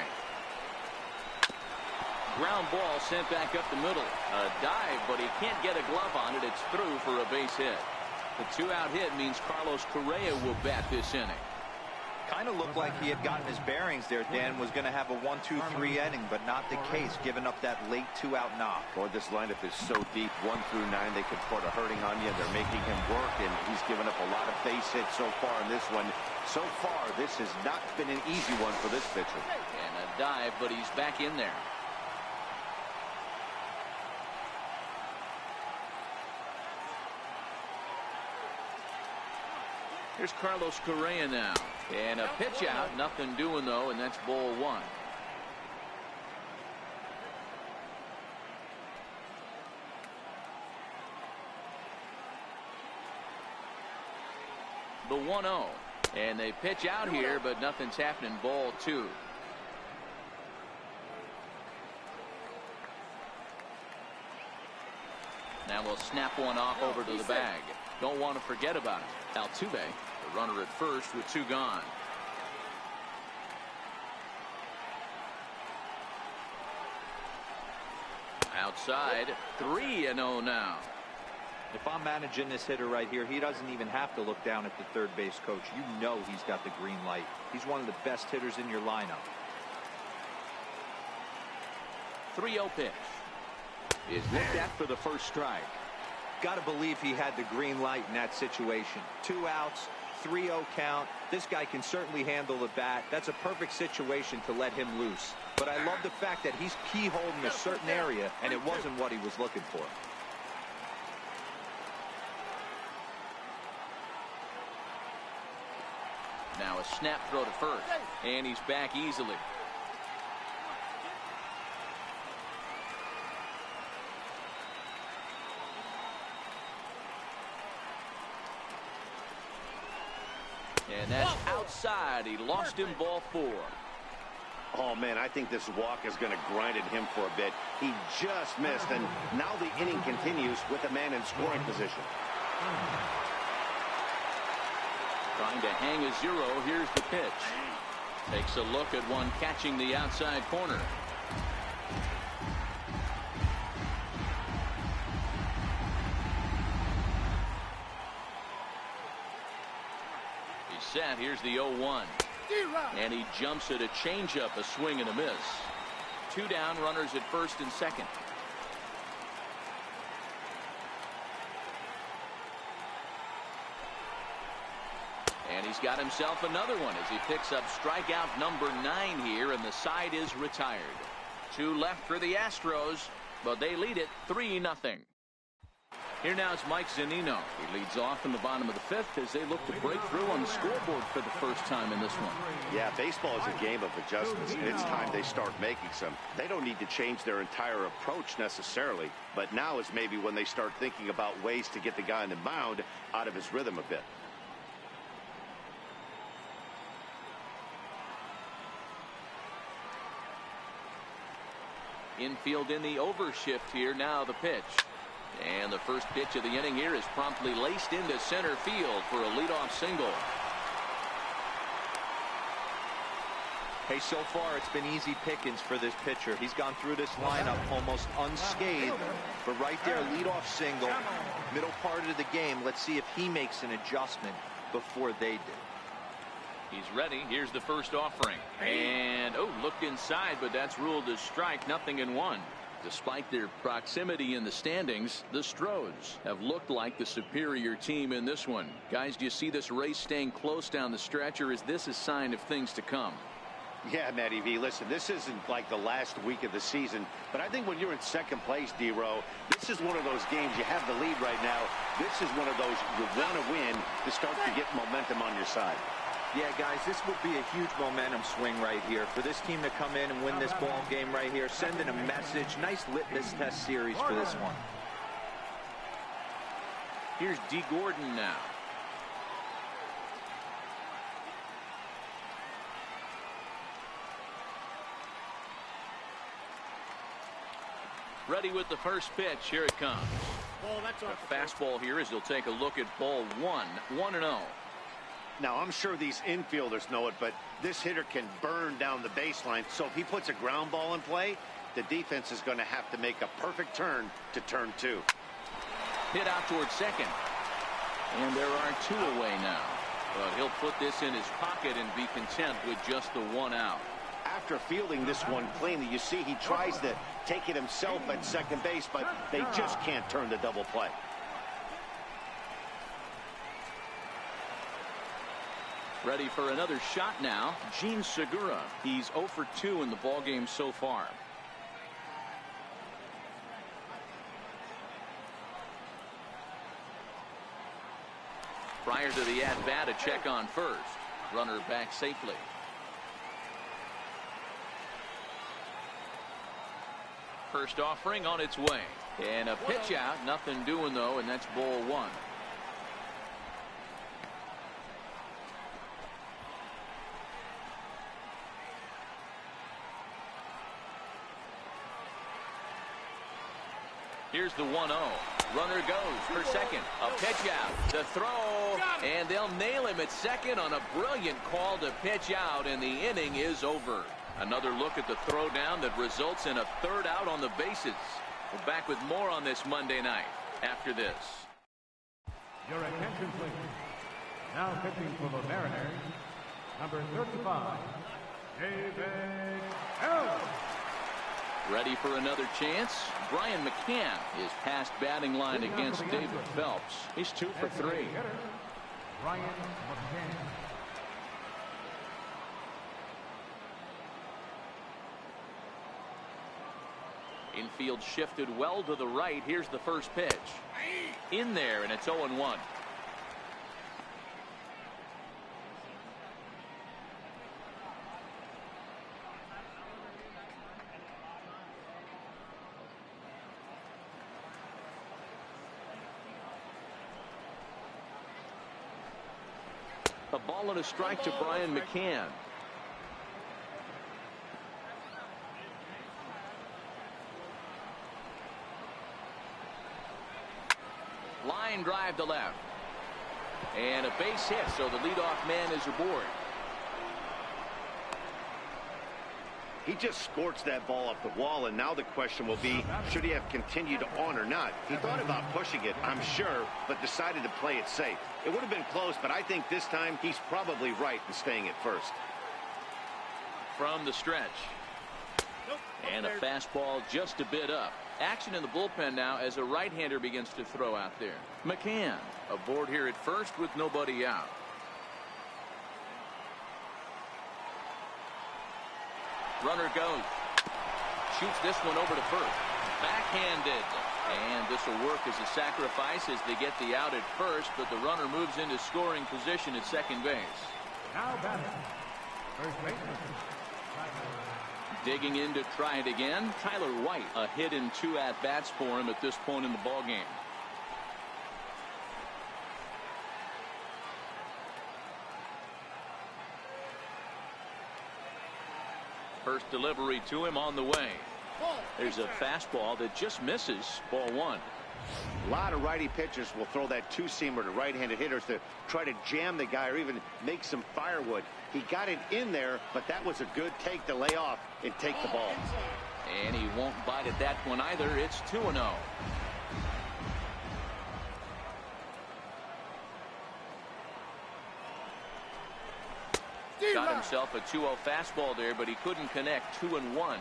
Ground ball sent back up the middle. A dive, but he can't get a glove on it. It's through for a base hit. The 2-out hit means Carlos Correa will bat this inning. Kind of looked like he had gotten his bearings there. Dan was going to have a 1-2-3 inning, but not the case, giving up that late 2-out knock. Boy, this lineup is so deep, 1 through 9. They could put a hurting on you. They're making him work, and he's given up a lot of base hits so far in this one. So far, this has not been an easy one for this pitcher. And a dive, but he's back in there. Here's Carlos Correa now. And a pitch out. Nothing doing, though, and that's ball 1. 1-0. And they pitch out here, but nothing's happening. Ball 2. Now we'll snap one off over to the bag. Don't want to forget about it. Altuve, the runner at first with 2 gone. Outside, 3-0 now. If I'm managing this hitter right here, he doesn't even have to look down at the third base coach. You know he's got the green light. He's one of the best hitters in your lineup. 3-0 pitch is looked at for the first strike. Got to believe he had the green light in that situation. 2 outs, 3-0 count. This guy can certainly handle the bat. That's a perfect situation to let him loose. But I love the fact that he's keyholed in a certain area, and it wasn't what he was looking for. Now a snap throw to first, and he's back easily. And that's outside. He lost him, ball 4. Oh, man, I think this walk is going to grind at him for a bit. He just missed, and now the inning continues with a man in scoring position. Trying to hang a 0. Here's the pitch. Takes a look at one catching the outside corner. He's set. Here's the 0-1. And he jumps at a changeup, a swing and a miss. 2 down, runners at first and second. And he's got himself another one as he picks up strikeout number 9 here, and the side is retired. 2 left for the Astros, but they lead it 3-0. Here now is Mike Zunino. He leads off in the bottom of the 5th as they look to break through on the scoreboard for the first time in this one. Yeah, baseball is a game of adjustments. It's time they start making some. They don't need to change their entire approach necessarily, but now is maybe when they start thinking about ways to get the guy on the mound out of his rhythm a bit. Infield in the overshift here. Now the pitch. And the first pitch of the inning here is promptly laced into center field for a leadoff single. Hey, so far it's been easy pickings for this pitcher. He's gone through this lineup almost unscathed. But right there, leadoff single, middle part of the game. Let's see if he makes an adjustment before they do. He's ready. Here's the first offering. And, looked inside, but that's ruled as strike. 0-1. Despite their proximity in the standings, the Astros have looked like the superior team in this one. Guys, do you see this race staying close down the stretch, or is this a sign of things to come? Yeah, Matty V, listen, this isn't like the last week of the season, but I think when you're in second place, D-Row, this is one of those games. You have the lead right now. This is one of those you want to win to start to get momentum on your side. Yeah, guys, this would be a huge momentum swing right here. For this team to come in and win this ball game right here, sending a message. Nice litmus test series for this one. Here's D. Gordon now. Ready with the first pitch. Here it comes. A fastball here as he'll take a look at ball 1. 1-0. Now, I'm sure these infielders know it, but this hitter can burn down the baseline. So if he puts a ground ball in play, the defense is going to have to make a perfect turn to turn 2. Hit out towards second. And there are 2 away now. But he'll put this in his pocket and be content with just the 1 out. After fielding this one cleanly, you see he tries to take it himself at second base, but they just can't turn the double play. Ready for another shot now. Gene Segura. He's 0 for 2 in the ballgame so far. Prior to the at-bat, a check on first. Runner back safely. First offering on its way. And a pitch out. Nothing doing, though, and that's ball 1. Here's the 1-0. Runner goes for second. A pitch out. The throw. And they'll nail him at second on a brilliant call to pitch out, and the inning is over. Another look at the throw down that results in a third out on the bases. We're back with more on this Monday night after this. Your attention, please. Now pitching for the Mariners, number 35, David L. Ready for another chance? Brian McCann is past batting line against David Phelps. He's 2 for 3. Brian McCann. Infield shifted well to the right. Here's the first pitch. In there, and it's 0-1. A ball and a strike to Brian McCann. Line drive to left. And a base hit, so the leadoff man is aboard. He just scorched that ball off the wall, and now the question will be, should he have continued on or not? He thought about pushing it, I'm sure, but decided to play it safe. It would have been close, but I think this time he's probably right in staying at first. From the stretch. And a fastball just a bit up. Action in the bullpen now as a right-hander begins to throw out there. McCann aboard here at first with nobody out. Runner goes. Shoots this one over to first. Backhanded. And this will work as a sacrifice as they get the out at first, but the runner moves into scoring position at second base. Now batting, first baseman. Digging in to try it again, Tyler White. A hit in 2 at-bats for him at this point in the ballgame. First delivery to him on the way. There's a fastball that just misses. Ball 1. A lot of righty pitchers will throw that two-seamer to right-handed hitters to try to jam the guy or even make some firewood. He got it in there, but that was a good take to lay off and take the ball. And he won't bite at that one either. It's 2-0. Got himself a 2-0 fastball there, but he couldn't connect. 2-1.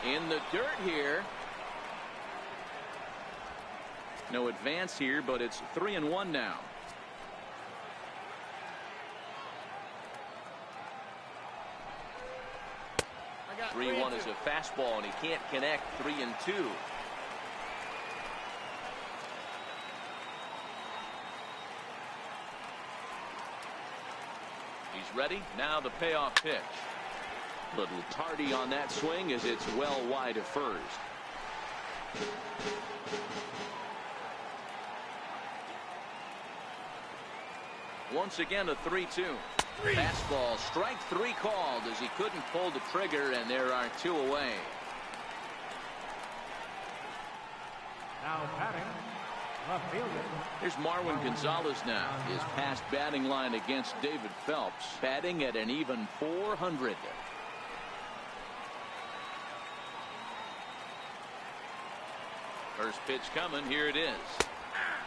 In the dirt here. No advance here, but it's 3-1 now. I got 3-1 is a fastball, and he can't connect. 3-2. He's ready. Now the payoff pitch. Little tardy on that swing as it's well wide of first. Once again, a 3-2. Fastball, strike 3 called as he couldn't pull the trigger, and there are 2 away. Now batting, left fielder. Here's Marwin Gonzalez now. His past batting line against David Phelps, batting at an even .400. First pitch coming. Here it is.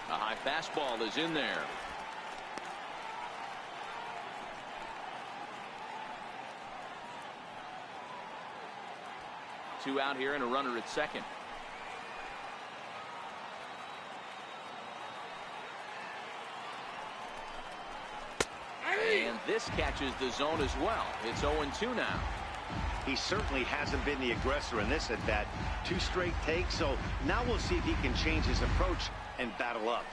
A high fastball is in there. Two out here and a runner at second. And this catches the zone as well. It's 0-2 now. He certainly hasn't been the aggressor in this at bat. 2 straight takes, so now we'll see if he can change his approach and battle up.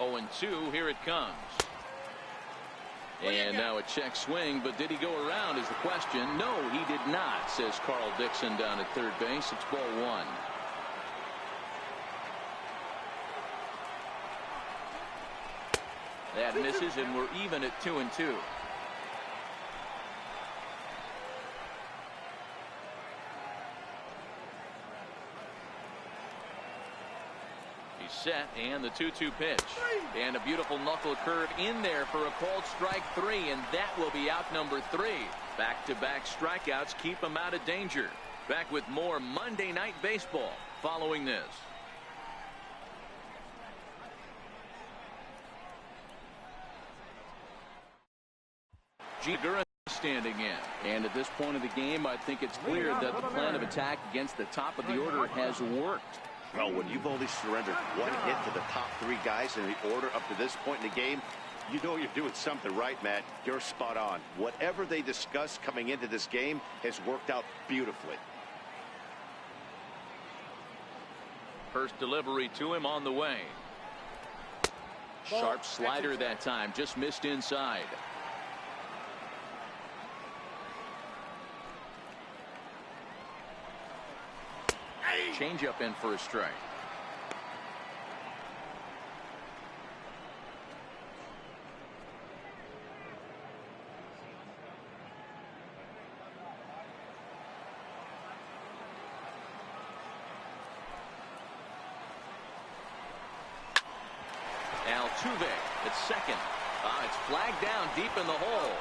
And 2, here it comes. And now a check swing, but did he go around is the question. No, he did not, says Carl Dixon down at third base. It's ball 1. That misses, and we're even at 2-2. He's set, and the 2-2 pitch. And a beautiful knuckle curve in there for a called strike 3, and that will be out number 3. Back-to-back strikeouts keep him out of danger. Back with more Monday Night Baseball following this. Gura standing in. And at this point of the game, I think it's clear that the plan of attack against the top of the order has worked. Well, when you've only surrendered one hit to the top 3 guys in the order up to this point in the game, you know you're doing something right, Matt. You're spot on. Whatever they discussed coming into this game has worked out beautifully. First delivery to him on the way. Sharp slider that time, just missed inside. Changeup in for a strike. Altuve at second. It's flagged down deep in the hole.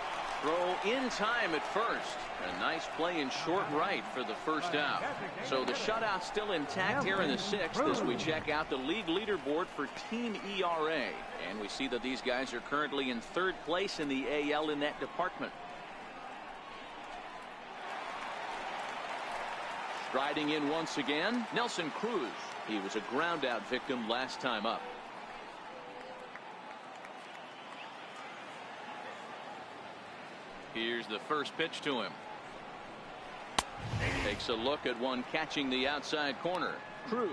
Throw in time at first. A nice play in short right for the first out. So the shutout still intact here in the 6th as we check out the league leaderboard for team ERA. And we see that these guys are currently in 3rd place in the AL in that department. Striding in once again, Nelson Cruz. He was a ground out victim last time up. Here's the first pitch to him. Takes a look at one catching the outside corner. Cruz,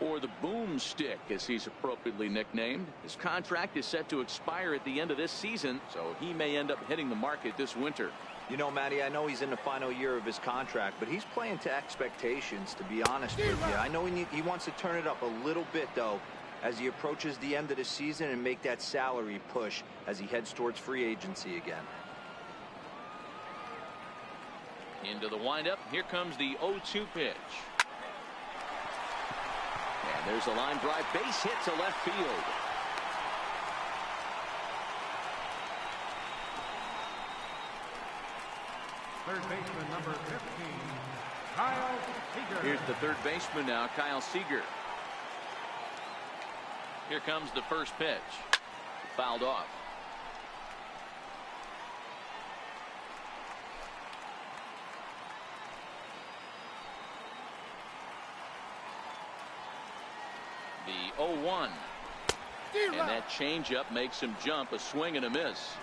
or the boomstick as he's appropriately nicknamed. His contract is set to expire at the end of this season, so he may end up hitting the market this winter. You know, Matty, I know he's in the final year of his contract, but he's playing to expectations, to be honest with you. I know he wants to turn it up a little bit, though, as he approaches the end of the season and make that salary push as he heads towards free agency again. Into the windup. Here comes the 0-2 pitch. And there's a line drive. Base hit to left field. Third baseman number 15, Kyle Seager. Here's the third baseman now, Kyle Seager. Here comes the first pitch. Fouled off. The 0-1. And that changeup makes him jump. A swing and a miss.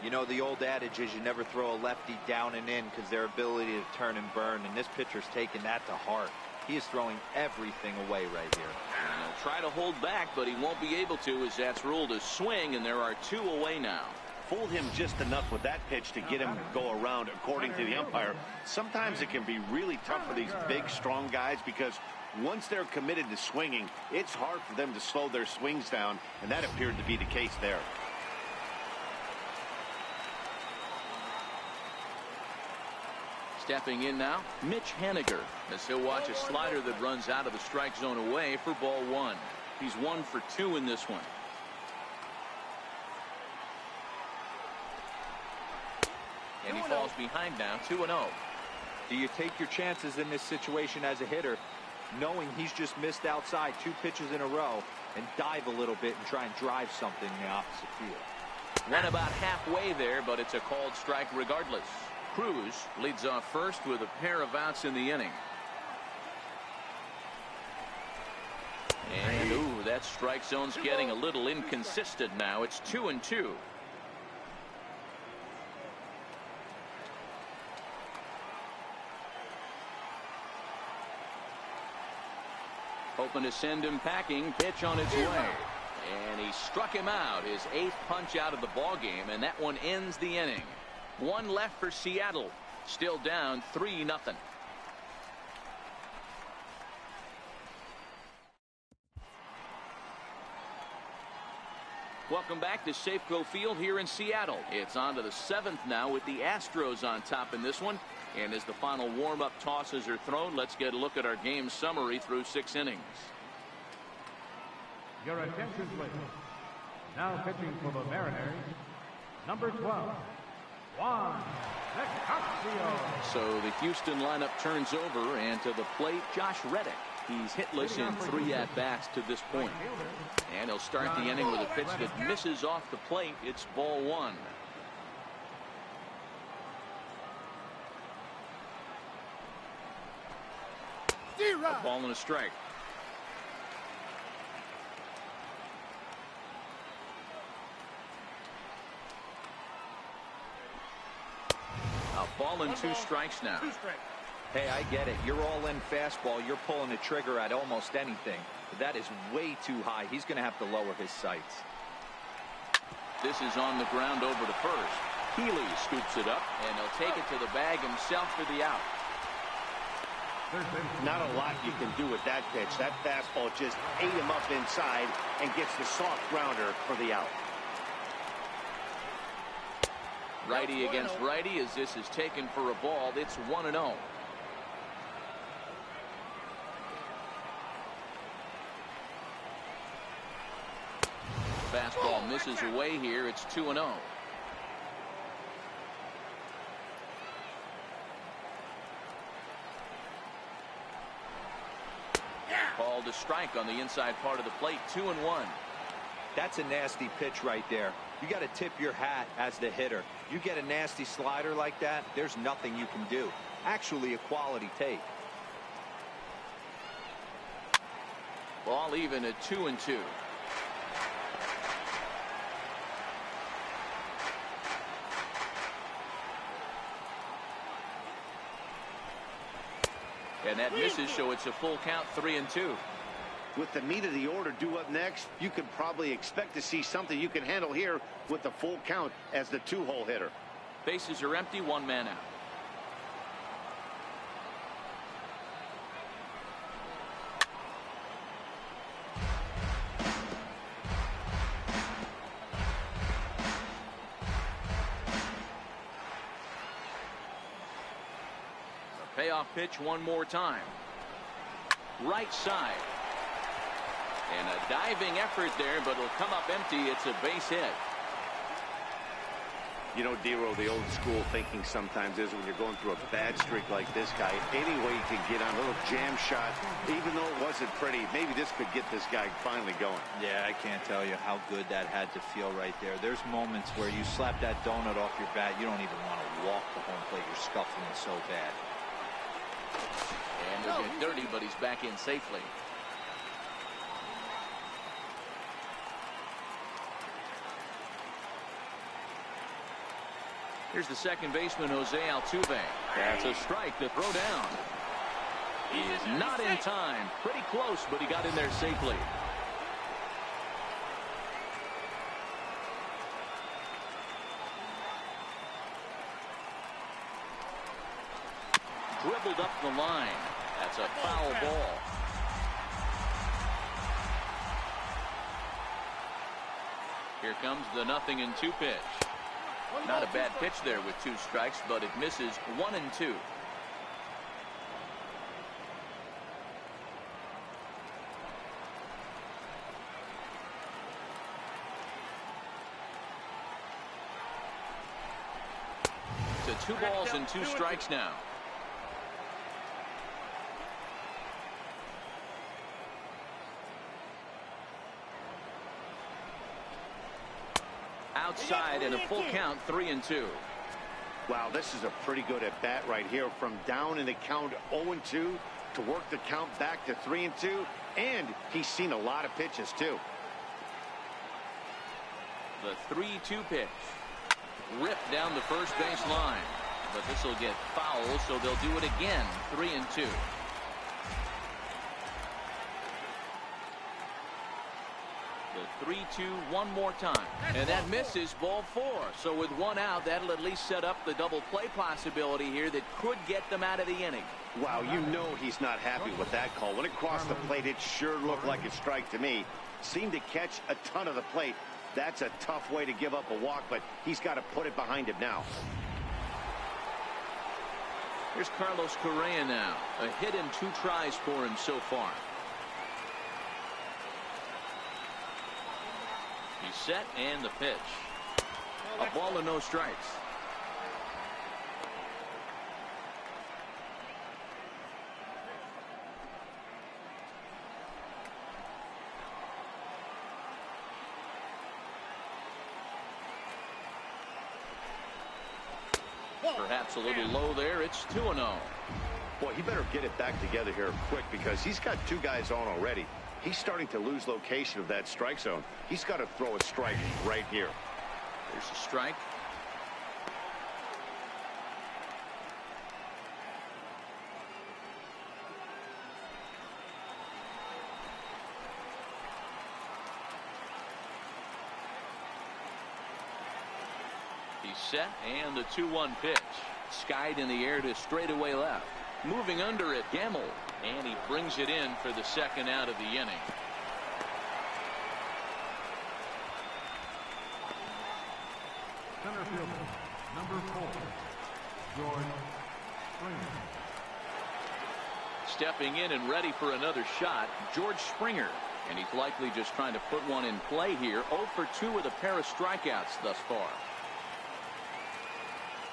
You know, the old adage is you never throw a lefty down and in because their ability to turn and burn, and this pitcher's taking that to heart. He is throwing everything away right here. And he'll try to hold back, but he won't be able to as that's ruled a swing, and there are 2 away now. Fooled him just enough with that pitch to get him to go around, according to the umpire. Sometimes it can be really tough for these big, strong guys because once they're committed to swinging, it's hard for them to slow their swings down, and that appeared to be the case there. Stepping in now, Mitch Haniger, as he'll watch a slider that runs out of the strike zone away for ball 1. He's 1 for 2 in this one. And he falls behind now, 2-0. Do you take your chances in this situation as a hitter, knowing he's just missed outside 2 pitches in a row, and dive a little bit and try and drive something in the opposite field? Went about halfway there, but it's a called strike regardless. Cruz leads off first with a pair of outs in the inning. And ooh, that strike zone's getting a little inconsistent now. It's 2-2. Hoping to send him packing. Pitch on its way. And he struck him out. His 8th punch out of the ball game, and that one ends the inning. 1 left for Seattle. Still down 3-0. Welcome back to Safeco Field here in Seattle. It's on to the 7th now with the Astros on top in this one. And as the final warm-up tosses are thrown, let's get a look at our game summary through 6 innings. Your attention, please. Now pitching for the Mariners, number 12, Juan Nicasio. So the Houston lineup turns over, and to the plate, Josh Reddick. He's hitless in 3 at-bats to this point. And he'll start the inning with a pitch that misses off the plate. It's ball 1. A ball and a strike. A ball and 2 strikes now. Hey, I get it. You're all in fastball. You're pulling the trigger at almost anything. But that is way too high. He's going to have to lower his sights. This is on the ground over to first. Healy scoops it up, and he'll take it to the bag himself for the out. Not a lot you can do with that pitch. That fastball just ate him up inside and gets the soft grounder for the out. Righty against righty as this is taken for a ball. It's 1-0. Fastball misses away here. It's 2-0. Called a strike on the inside part of the plate. 2-1. That's a nasty pitch right there. You got to tip your hat as the hitter. You get a nasty slider like that, there's nothing you can do. Actually, a quality take. Ball even at 2-2. And that misses, so it's a full count, 3-2. With the meat of the order due up next, you can probably expect to see something you can handle here with the full count as the 2-hole hitter. Bases are empty, 1 man out. The payoff pitch one more time. Right side. And a diving effort there, but it'll come up empty. It's a base hit. You know, Dero, the old school thinking sometimes is when you're going through a bad streak like this guy, any way you can get on a little jam shot, even though it wasn't pretty, maybe this could get this guy finally going. Yeah, I can't tell you how good that had to feel right there. There's moments where you slap that donut off your bat, you don't even want to walk the home plate. You're scuffling so bad. And he'll get dirty, but he's back in safely. Here's the second baseman, Jose Altuve. That's a strike to throw down. He is not in time. Pretty close, but he got in there safely. Dribbled up the line. That's a foul ball. Here comes the 0-2 pitch. Not a bad pitch there with 2 strikes, but it misses 1-2. To 2 balls and 2 strikes now. Outside and a full count, 3-2. Wow, this is a pretty good at bat right here. From down in the count 0-2 to work the count back to 3-2, and he's seen a lot of pitches too. The 3-2 pitch ripped down the first base line, but this will get foul, so they'll do it again. 3-2. The 3-2 one more time, and that misses, ball 4. So with 1 out, that'll at least set up the double play possibility here that could get them out of the inning. Wow, you know he's not happy with that call. When it crossed the plate, it sure looked like a strike to me. Seemed to catch a ton of the plate. That's a tough way to give up a walk, but he's got to put it behind him now. Here's Carlos Correa now. A hit and 2 tries for him so far. He's set and the pitch. A ball and no strikes. Perhaps a little low there. It's 2-0. Boy, he better get it back together here quick because he's got 2 guys on already. He's starting to lose location of that strike zone. He's got to throw a strike right here. There's a strike. He's set and the 2-1 pitch. Skied in the air to straightaway left. Moving under it, Gamble. And he brings it in for the 2nd out of the inning. Center fielder, number 4, George Springer. Stepping in and ready for another shot, George Springer. And he's likely just trying to put one in play here. 0 for 2 with a pair of strikeouts thus far.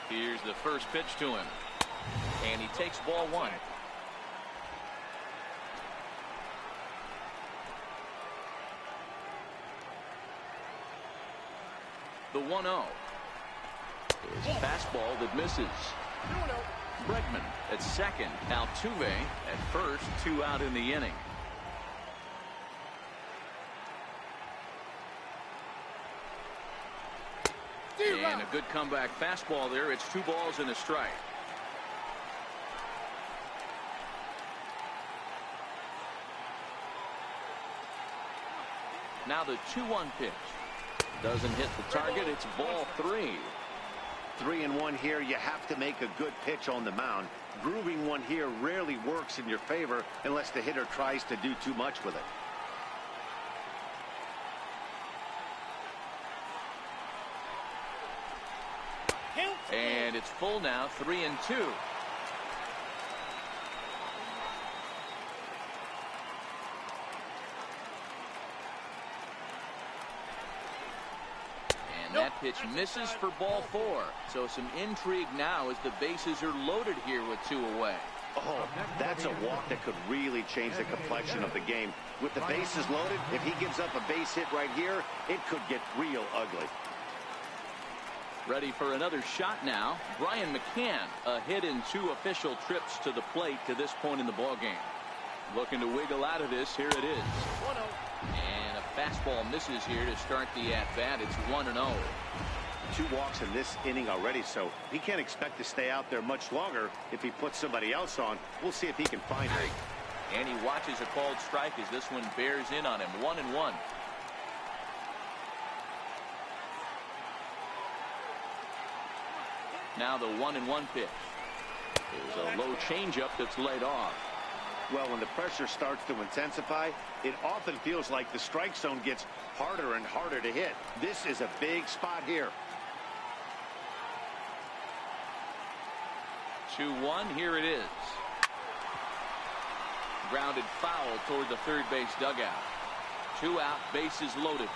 Here's the first pitch to him. And he takes ball 1. The 1-0. His fastball that misses. Bregman at second. Altuve at first. 2 out in the inning. And a good comeback fastball there. It's 2 balls and a strike. Now the 2-1 pitch. Doesn't hit the target. It's ball 3. 3-1 here. You have to make a good pitch on the mound. Grooving one here rarely works in your favor unless the hitter tries to do too much with it. And it's full now. 3-2. That pitch misses for ball 4. So some intrigue now as the bases are loaded here with 2 away. Oh, that's a walk that could really change the complexion of the game. With the bases loaded, if he gives up a base hit right here, it could get real ugly. Ready for another shot now. Brian McCann, a hit in 2 official trips to the plate to this point in the ballgame. Looking to wiggle out of this. Here it is. 1-0. And a fastball misses here to start the at-bat. It's 1-0. 2 walks in this inning already, so he can't expect to stay out there much longer if he puts somebody else on. We'll see if he can find it. And he watches a called strike as this one bears in on him. 1-1. Now the 1-1 pitch. There's a low changeup that's laid off. Well, when the pressure starts to intensify, it often feels like the strike zone gets harder and harder to hit. This is a big spot here. 2-1. Here it is. Grounded foul toward the third base dugout. 2 out, bases loaded.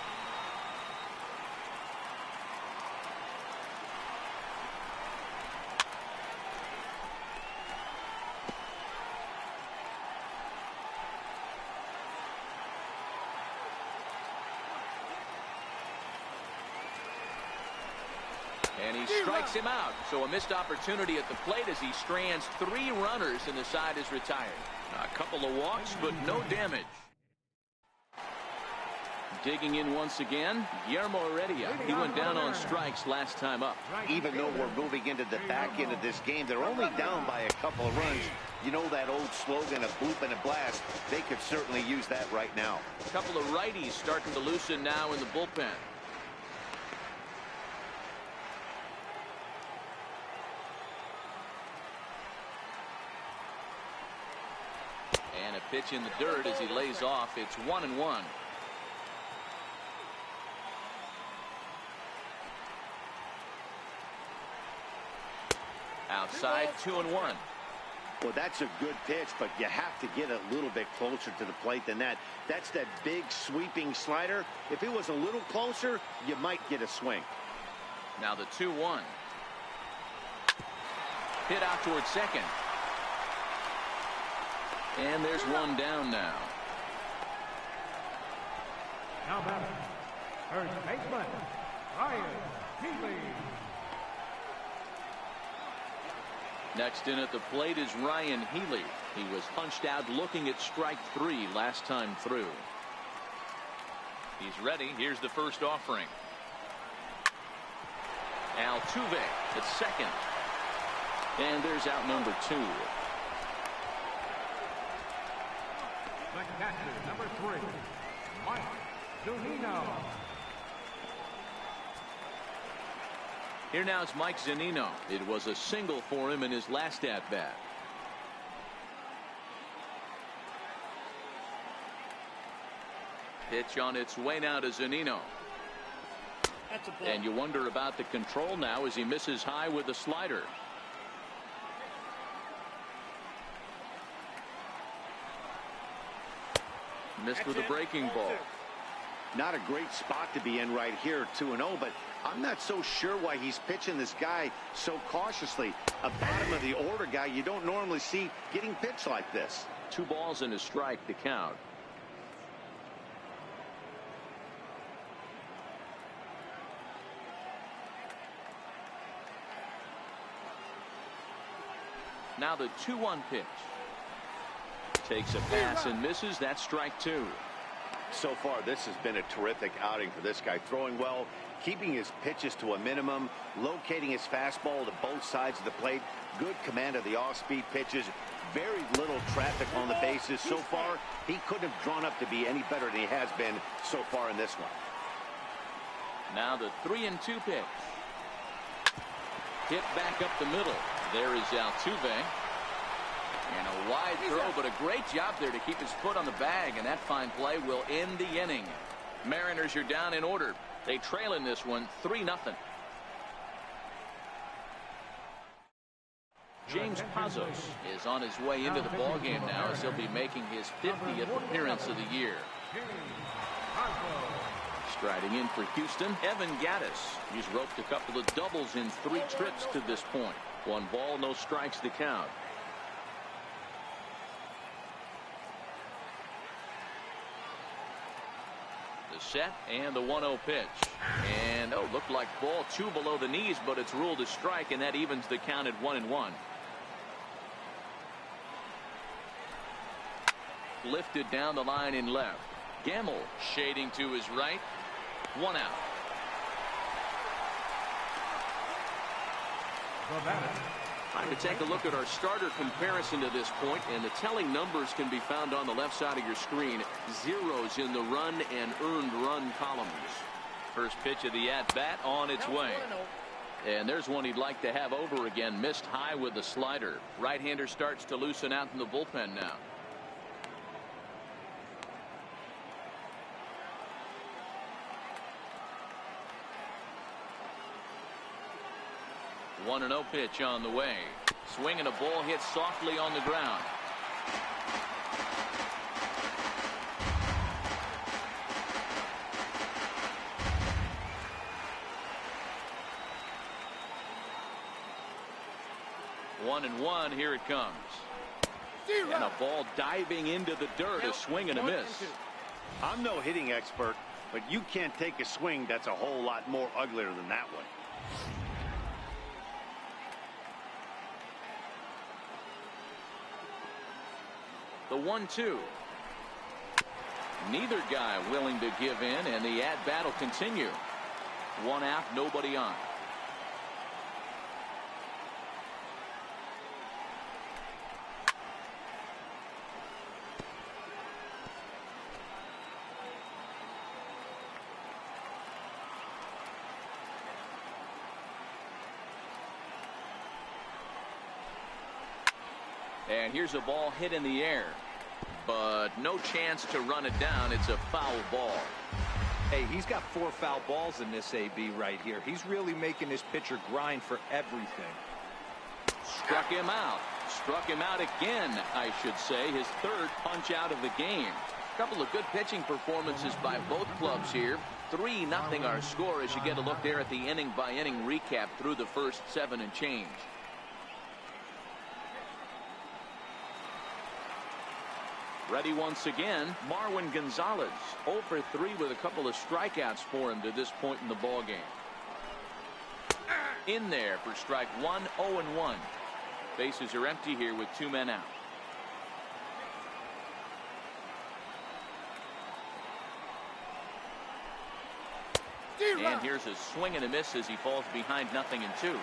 And he strikes him out. So a missed opportunity at the plate as he strands 3 runners and the side is retired. A couple of walks, but no damage. Digging in once again, Guillermo Heredia. He went down on strikes last time up. Even though we're moving into the back end of this game, they're only down by a couple of runs. You know that old slogan, a bloop and a blast. They could certainly use that right now. A couple of righties starting to loosen now in the bullpen. And a pitch in the dirt as he lays off. It's 1-1. Outside, 2-1. Well, that's a good pitch, but you have to get a little bit closer to the plate than that. That's that big sweeping slider. If it was a little closer, you might get a swing. Now the 2-1. Hit out towards second. And there's one down now. Now batting, first baseman, Ryan Healy. Next in at the plate is Ryan Healy. He was punched out looking at strike 3 last time through. He's ready. Here's the first offering. Altuve at second. And there's out number 2. The catcher, number 3, Mike Zunino. Here now is Mike Zunino. It was a single for him in his last at-bat. Pitch on its way now to Zunino. And you wonder about the control now as he misses high with the slider. Missed with a breaking ball. Not a great spot to be in right here, 2-0, but I'm not so sure why he's pitching this guy so cautiously. A bottom of the order guy you don't normally see getting pitched like this. 2 balls and a strike to count. Now the 2-1 pitch. Takes a pass and misses. That's strike 2. So far, this has been a terrific outing for this guy. Throwing well, keeping his pitches to a minimum, locating his fastball to both sides of the plate. Good command of the off-speed pitches. Very little traffic on the bases. So far, he couldn't have drawn up to be any better than he has been so far in this one. Now the 3-2 pitch. Hit back up the middle. There is Altuve. And a wide throw, but a great job there to keep his foot on the bag, and that fine play will end the inning. Mariners are down in order. They trail in this one 3-0. James Pazos is on his way into the ballgame now as he'll be making his 50th appearance of the year. Striding in for Houston, Evan Gattis. He's roped a couple of doubles in 3 trips to this point. 1 ball, no strikes to count. Set and the 1-0 pitch, and looked like ball 2 below the knees, but it's ruled a strike, and that evens the count at 1-1. Lifted down the line in left. Gamble shading to his right. 1 out. Time to take a look at our starter comparison to this point, and the telling numbers can be found on the left side of your screen. Zeros in the run and earned run columns. First pitch of the at-bat on its way. And there's one he'd like to have over again. Missed high with the slider. Right-hander starts to loosen out in the bullpen now. One 1-0 pitch on the way. Swinging a ball hit softly on the ground. One and one. Here it comes. And a ball diving into the dirt. A swing and a miss. I'm no hitting expert, but you can't take a swing that's a whole lot more uglier than that one. The 1-2. Neither guy willing to give in, and the at-bat will continue. 1 out, nobody on. And here's a ball hit in the air, but no chance to run it down. It's a foul ball. Hey, he's got 4 foul balls in this AB right here. He's really making this pitcher grind for everything. Struck him out. Struck him out again, I should say. His third punch out of the game. A couple of good pitching performances by both clubs here. 3-0 our score as you get a look there at the inning-by-inning recap through the first 7 and change. Ready once again, Marwin Gonzalez. 0 for 3 with a couple of strikeouts for him to this point in the ball game. In there for strike 1, 0-1. Bases are empty here with 2 men out. And here's a swing and a miss as he falls behind 0-2.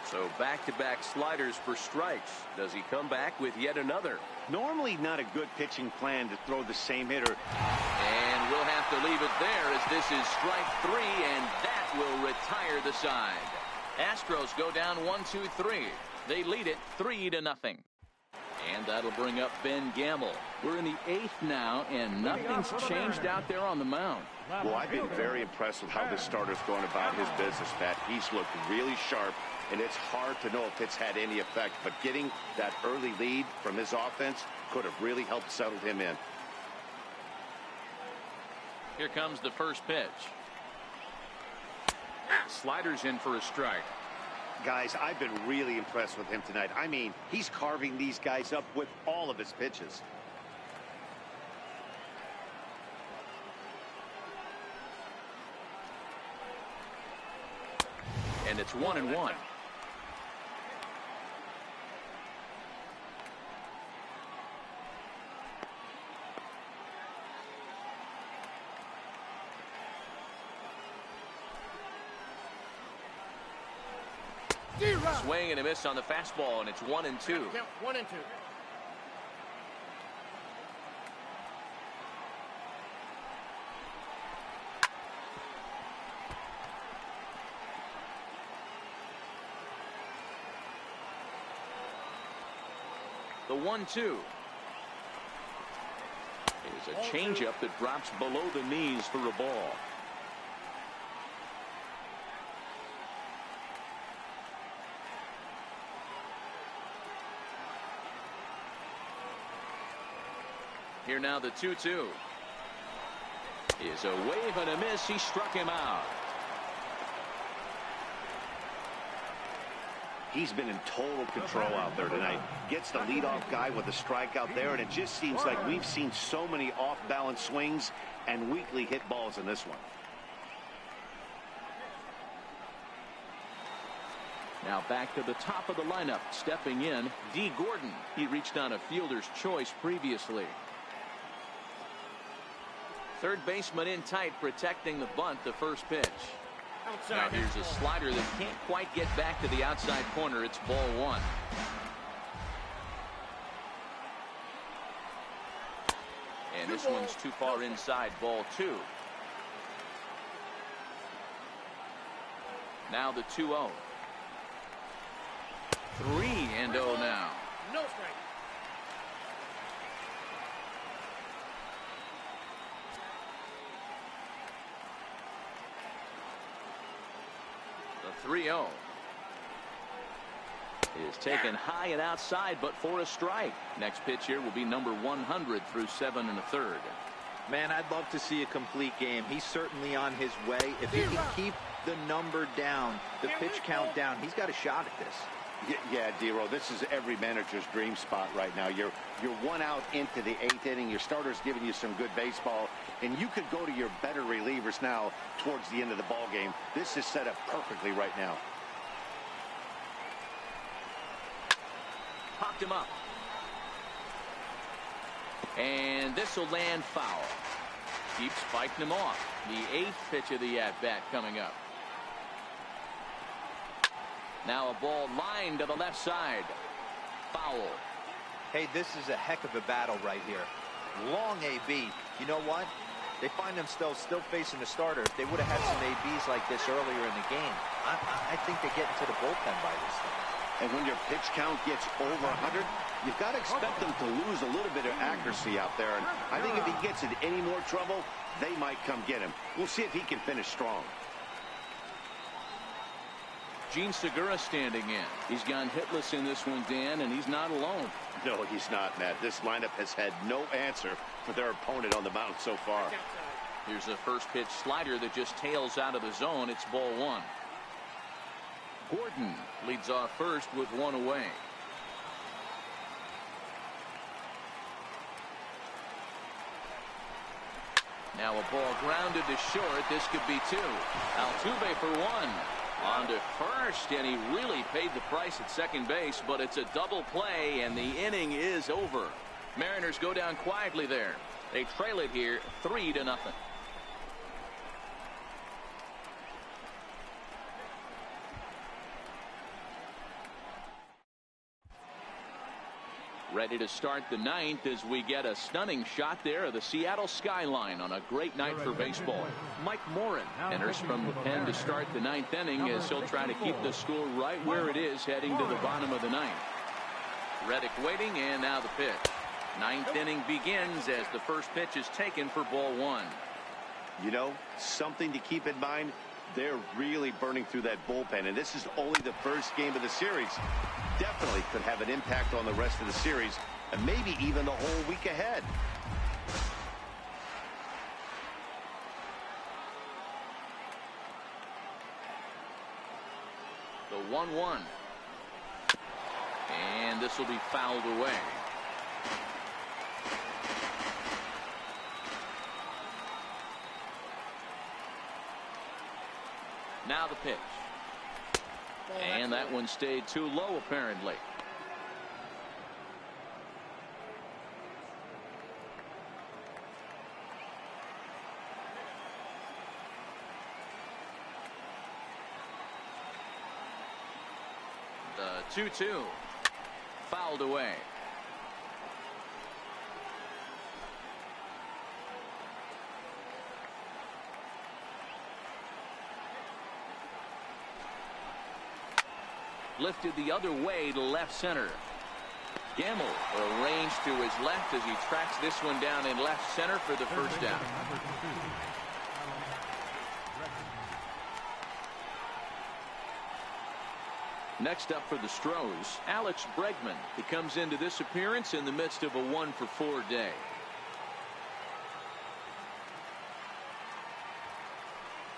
So back-to-back sliders for strikes. Does he come back with yet another? Normally not a good pitching plan to throw the same hitter. And we'll have to leave it there as this is strike 3, and that will retire the side. Astros go down 1-2-3. They lead it 3-0. And that'll bring up Ben Gamble. We're in the 8th now, and nothing's changed out there on the mound. Well, I've been very impressed with how this starter's going about his business, Pat. He's looked really sharp, and it's hard to know if it's had any effect. But getting that early lead from his offense could have really helped settle him in. Here comes the first pitch. Sliders in for a strike. Guys, I've been really impressed with him tonight. I mean, he's carving these guys up with all of his pitches. And it's 1-1. Swing and a miss on the fastball, and it's 1-2. 1-2. The 1-2 is a changeup that drops below the knees for a ball. Here now the 2-2 is a wave and a miss. He struck him out. He's been in total control out there tonight. Gets the leadoff guy with a strikeout there, and it just seems like we've seen so many off-balance swings and weakly hit balls in this one. Now back to the top of the lineup. Stepping in, D. Gordon. He reached on a fielder's choice previously. Third baseman in tight, protecting the bunt, the first pitch. Now here's a slider that can't quite get back to the outside corner. It's ball 1. And this one's too far inside, ball 2. Now the 2-0. 3-0 now. No strike. The 3-0 is taken high and outside, but for a strike. Next pitch here will be number 100 through 7 1/3. Man, I'd love to see a complete game. He's certainly on his way. If he can keep the number down, the pitch count down, he's got a shot at this. Yeah, D-Row, this is every manager's dream spot right now. You're 1 out into the 8th inning. Your starter's giving you some good baseball, and you could go to your better relievers now towards the end of the ball game. This is set up perfectly right now. Popped him up. And this will land foul. Keeps fighting him off. The 8th pitch of the at-bat coming up. Now a ball lined to the left side. Foul. Hey, this is a heck of a battle right here. Long AB. You know what? They find themselves still facing the starter. If they would have had some ABs like this earlier in the game, I think they get into the bullpen by this time. And when your pitch count gets over 100, you've got to expect them to lose a little bit of accuracy out there. And I think if he gets in any more trouble, they might come get him. We'll see if he can finish strong. Gene Segura standing in. He's gone hitless in this one, Dan, and he's not alone. No, he's not, Matt. This lineup has had no answer for their opponent on the mound so far. Here's a first pitch slider that just tails out of the zone. It's ball one. Gordon leads off first with one away. Now a ball grounded to short. This could be two. Altuve for one. On to first, and he really paid the price at second base, but it's a double play, and the inning is over. Mariners go down quietly there. They trail it here 3-0. Ready to start the ninth as we get a stunning shot there of the Seattle skyline on a great night for baseball. Mike Morin enters from the pen to start the ninth inning as he'll try to keep the score right where it is heading to the bottom of the ninth. Reddick waiting, and now the pitch. Ninth inning begins as the first pitch is taken for ball one. You know, something to keep in mind, they're really burning through that bullpen, and this is only the first game of the series. Definitely could have an impact on the rest of the series and maybe even the whole week ahead. The 1-1. And this will be fouled away. Now the pitch. And that one stayed too low, apparently. The 2-2. Fouled away. Lifted the other way to left center. Gamble arranged to his left as he tracks this one down in left center for the first down. Next up for the Stros, Alex Bregman. He comes into this appearance in the midst of a 1-for-4 day.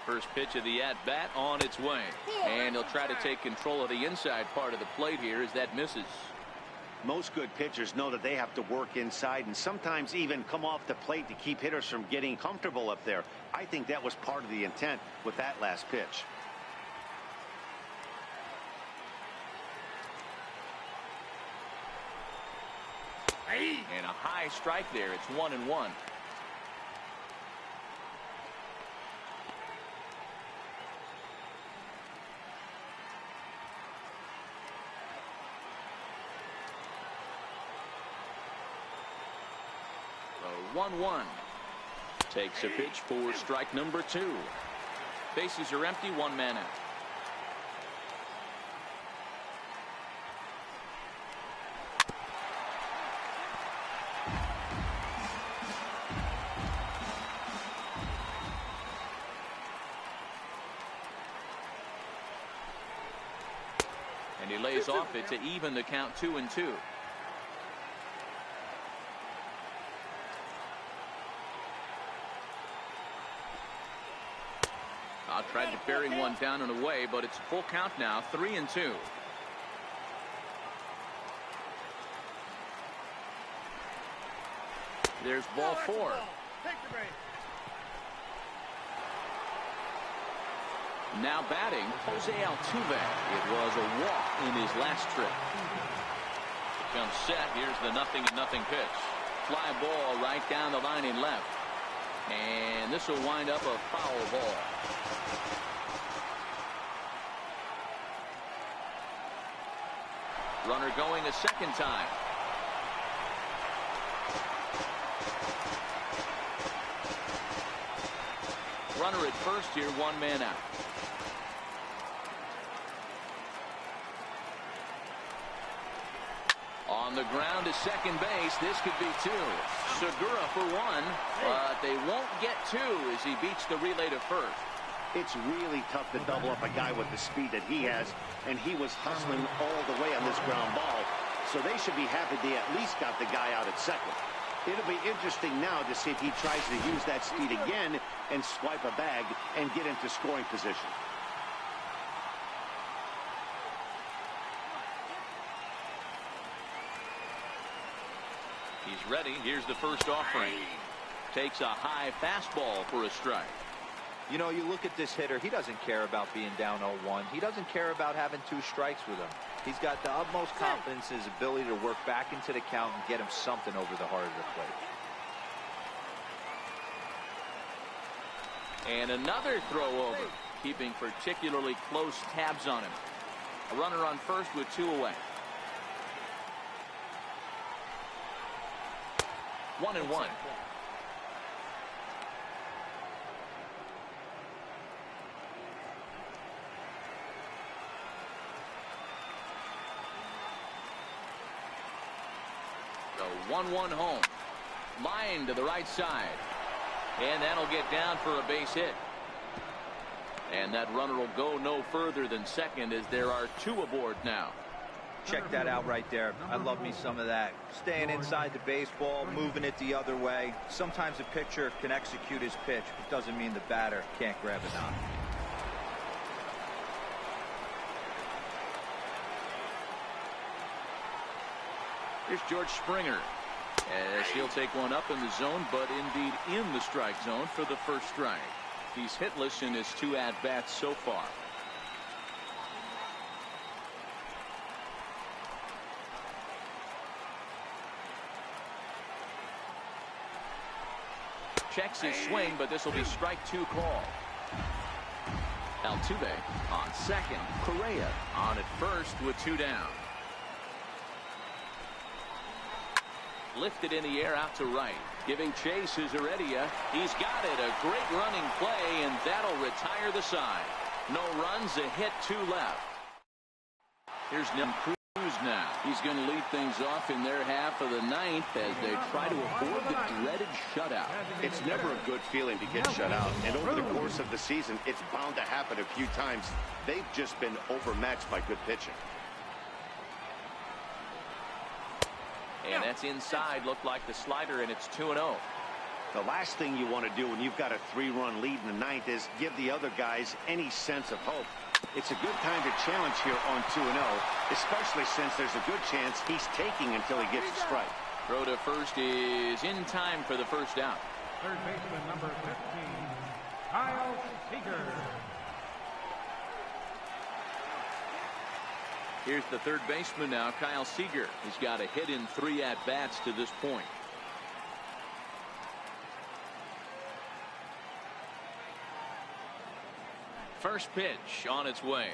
First pitch of the at-bat on its way. And he'll try to take control of the inside part of the plate here as that misses. Most good pitchers know that they have to work inside and sometimes even come off the plate to keep hitters from getting comfortable up there. I think that was part of the intent with that last pitch. And a high strike there. It's 1-1. The 1-1. Takes a pitch for strike number 2. Bases are empty, one man out. And he lays off it to even the count 2-2. Tried to bury one down and away, but it's a full count now, 3-2. There's ball 4. Now batting, Jose Altuve. It was a walk in his last trip. Comes set. Here's the 0-0 pitch. Fly ball right down the line in left. And this will wind up a foul ball. Runner going a second time. Runner at first here, one man out. On the ground to second base. This could be 2. Segura for 1, but they won't get 2 as he beats the relay to first. It's really tough to double up a guy with the speed that he has, and he was hustling all the way on this ground ball. So they should be happy they at least got the guy out at second. It'll be interesting now to see if he tries to use that speed again and swipe a bag and get into scoring position. He's ready. Here's the first offering. Takes a high fastball for a strike. You know, you look at this hitter, he doesn't care about being down 0-1. He doesn't care about having 2 strikes with him. He's got the utmost confidence in his ability to work back into the count and get him something over the heart of the plate. And another throw over, keeping particularly close tabs on him. A runner on first with 2 away. 1-1. The 1-1 home. Line to the right side. And that'll get down for a base hit. And that runner will go no further than second as there are 2 aboard now. Check that out right there. I love me some of that. Staying inside the baseball, moving it the other way. Sometimes a pitcher can execute his pitch, but doesn't mean the batter can't grab a knock. Here's George Springer, as he'll take one up in the zone, but indeed in the strike zone for the first strike. He's hitless in his 2 at-bats so far. Checks his swing, but this will be strike 2 call. Altuve on second. Correa on at first with 2 down. Lifted in the air out to right. Giving chase is Heredia. He's got it. A great running play, and that'll retire the side. No runs, a hit, 2 left. Here's Nim Cruz now. He's going to lead things off in their half of the 9th as they try to avoid the dreaded shutout. It's never a good feeling to get shut out, and over the course of the season, it's bound to happen a few times. They've just been overmatched by good pitching. And that's inside. Looked like the slider, and it's 2-0. The last thing you want to do when you've got a 3-run lead in the 9th is give the other guys any sense of hope. It's a good time to challenge here on 2-0, especially since there's a good chance he's taking until he gets a strike. Throw to first is in time for the first out. Third baseman number 15, Kyle Seager. Here's the third baseman now, Kyle Seager. He's got a hit in 3 at-bats to this point. First pitch on its way.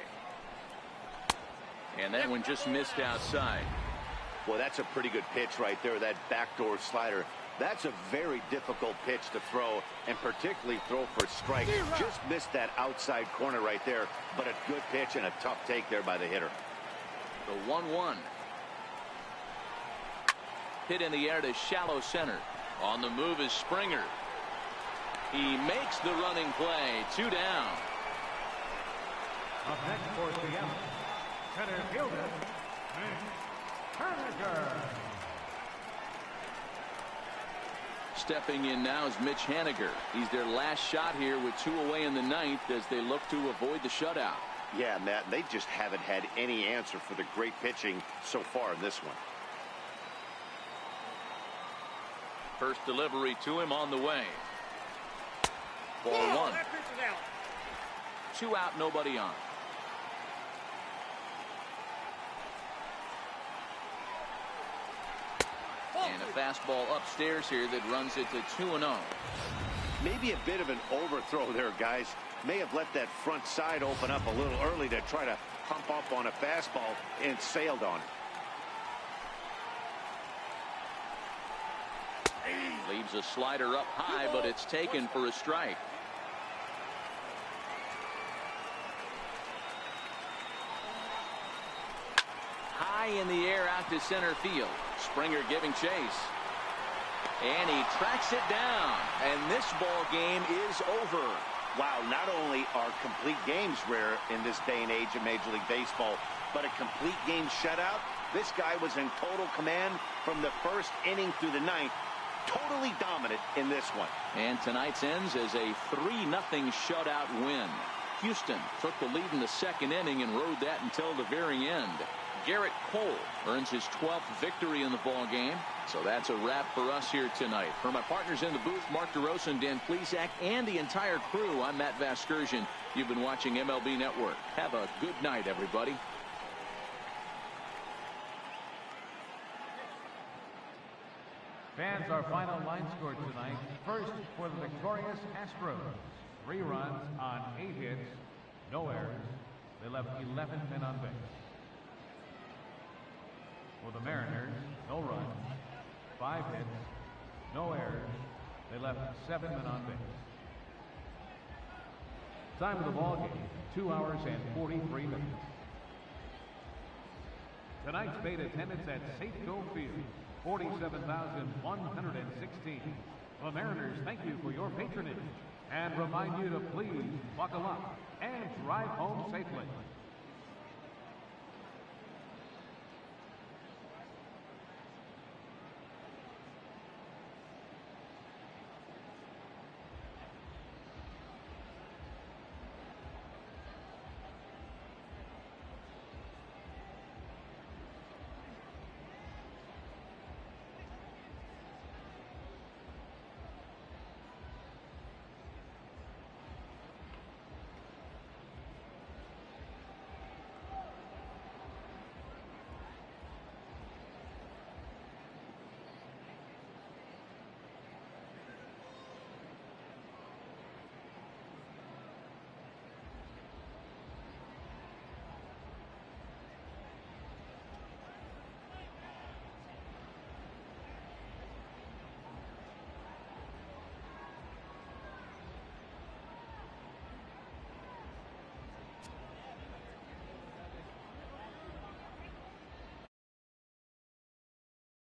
And that one just missed outside. Well, that's a pretty good pitch right there, that backdoor slider. That's a very difficult pitch to throw, and particularly throw for a strike. Just missed that outside corner right there, but a good pitch and a tough take there by the hitter. The 1-1. Hit in the air to shallow center. On the move is Springer. He makes the running play. 2 down. Up next for Seattle, center fielder, Haniger. Stepping in now is Mitch Haniger. He's their last shot here with 2 away in the 9th as they look to avoid the shutout. Yeah, Matt, they just haven't had any answer for the great pitching so far in this one. First delivery to him on the way. Ball 1. 2 out, nobody on. And a fastball upstairs here that runs it to 2-0. Maybe a bit of an overthrow there, guys. May have let that front side open up a little early to try to pump up on a fastball and sailed on it. Leaves a slider up high, but it's taken for a strike. High in the air out to center field. Springer giving chase. And he tracks it down. And this ball game is over. Wow, not only are complete games rare in this day and age of Major League Baseball, but a complete game shutout. This guy was in total command from the first inning through the ninth. Totally dominant in this one. And tonight's ends as a 3-0 shutout win. Houston took the lead in the second inning and rode that until the very end. Garrett Cole earns his 12th victory in the ball game. So that's a wrap for us here tonight. For my partners in the booth, Mark DeRosa and Dan Plesac, and the entire crew, I'm Matt Vasgersian. You've been watching MLB Network. Have a good night, everybody. Fans, our final line score tonight. First, for the victorious Astros, 3 runs on 8 hits, no errors. They left 11 men on base. For the Mariners, no runs, 5 hits, no errors. They left 7 men on base. Time of the ball game, 2 hours and 43 minutes. Tonight's paid attendance at Safeco Field, 47,116. The Mariners thank you for your patronage and remind you to please buckle up and drive home safely.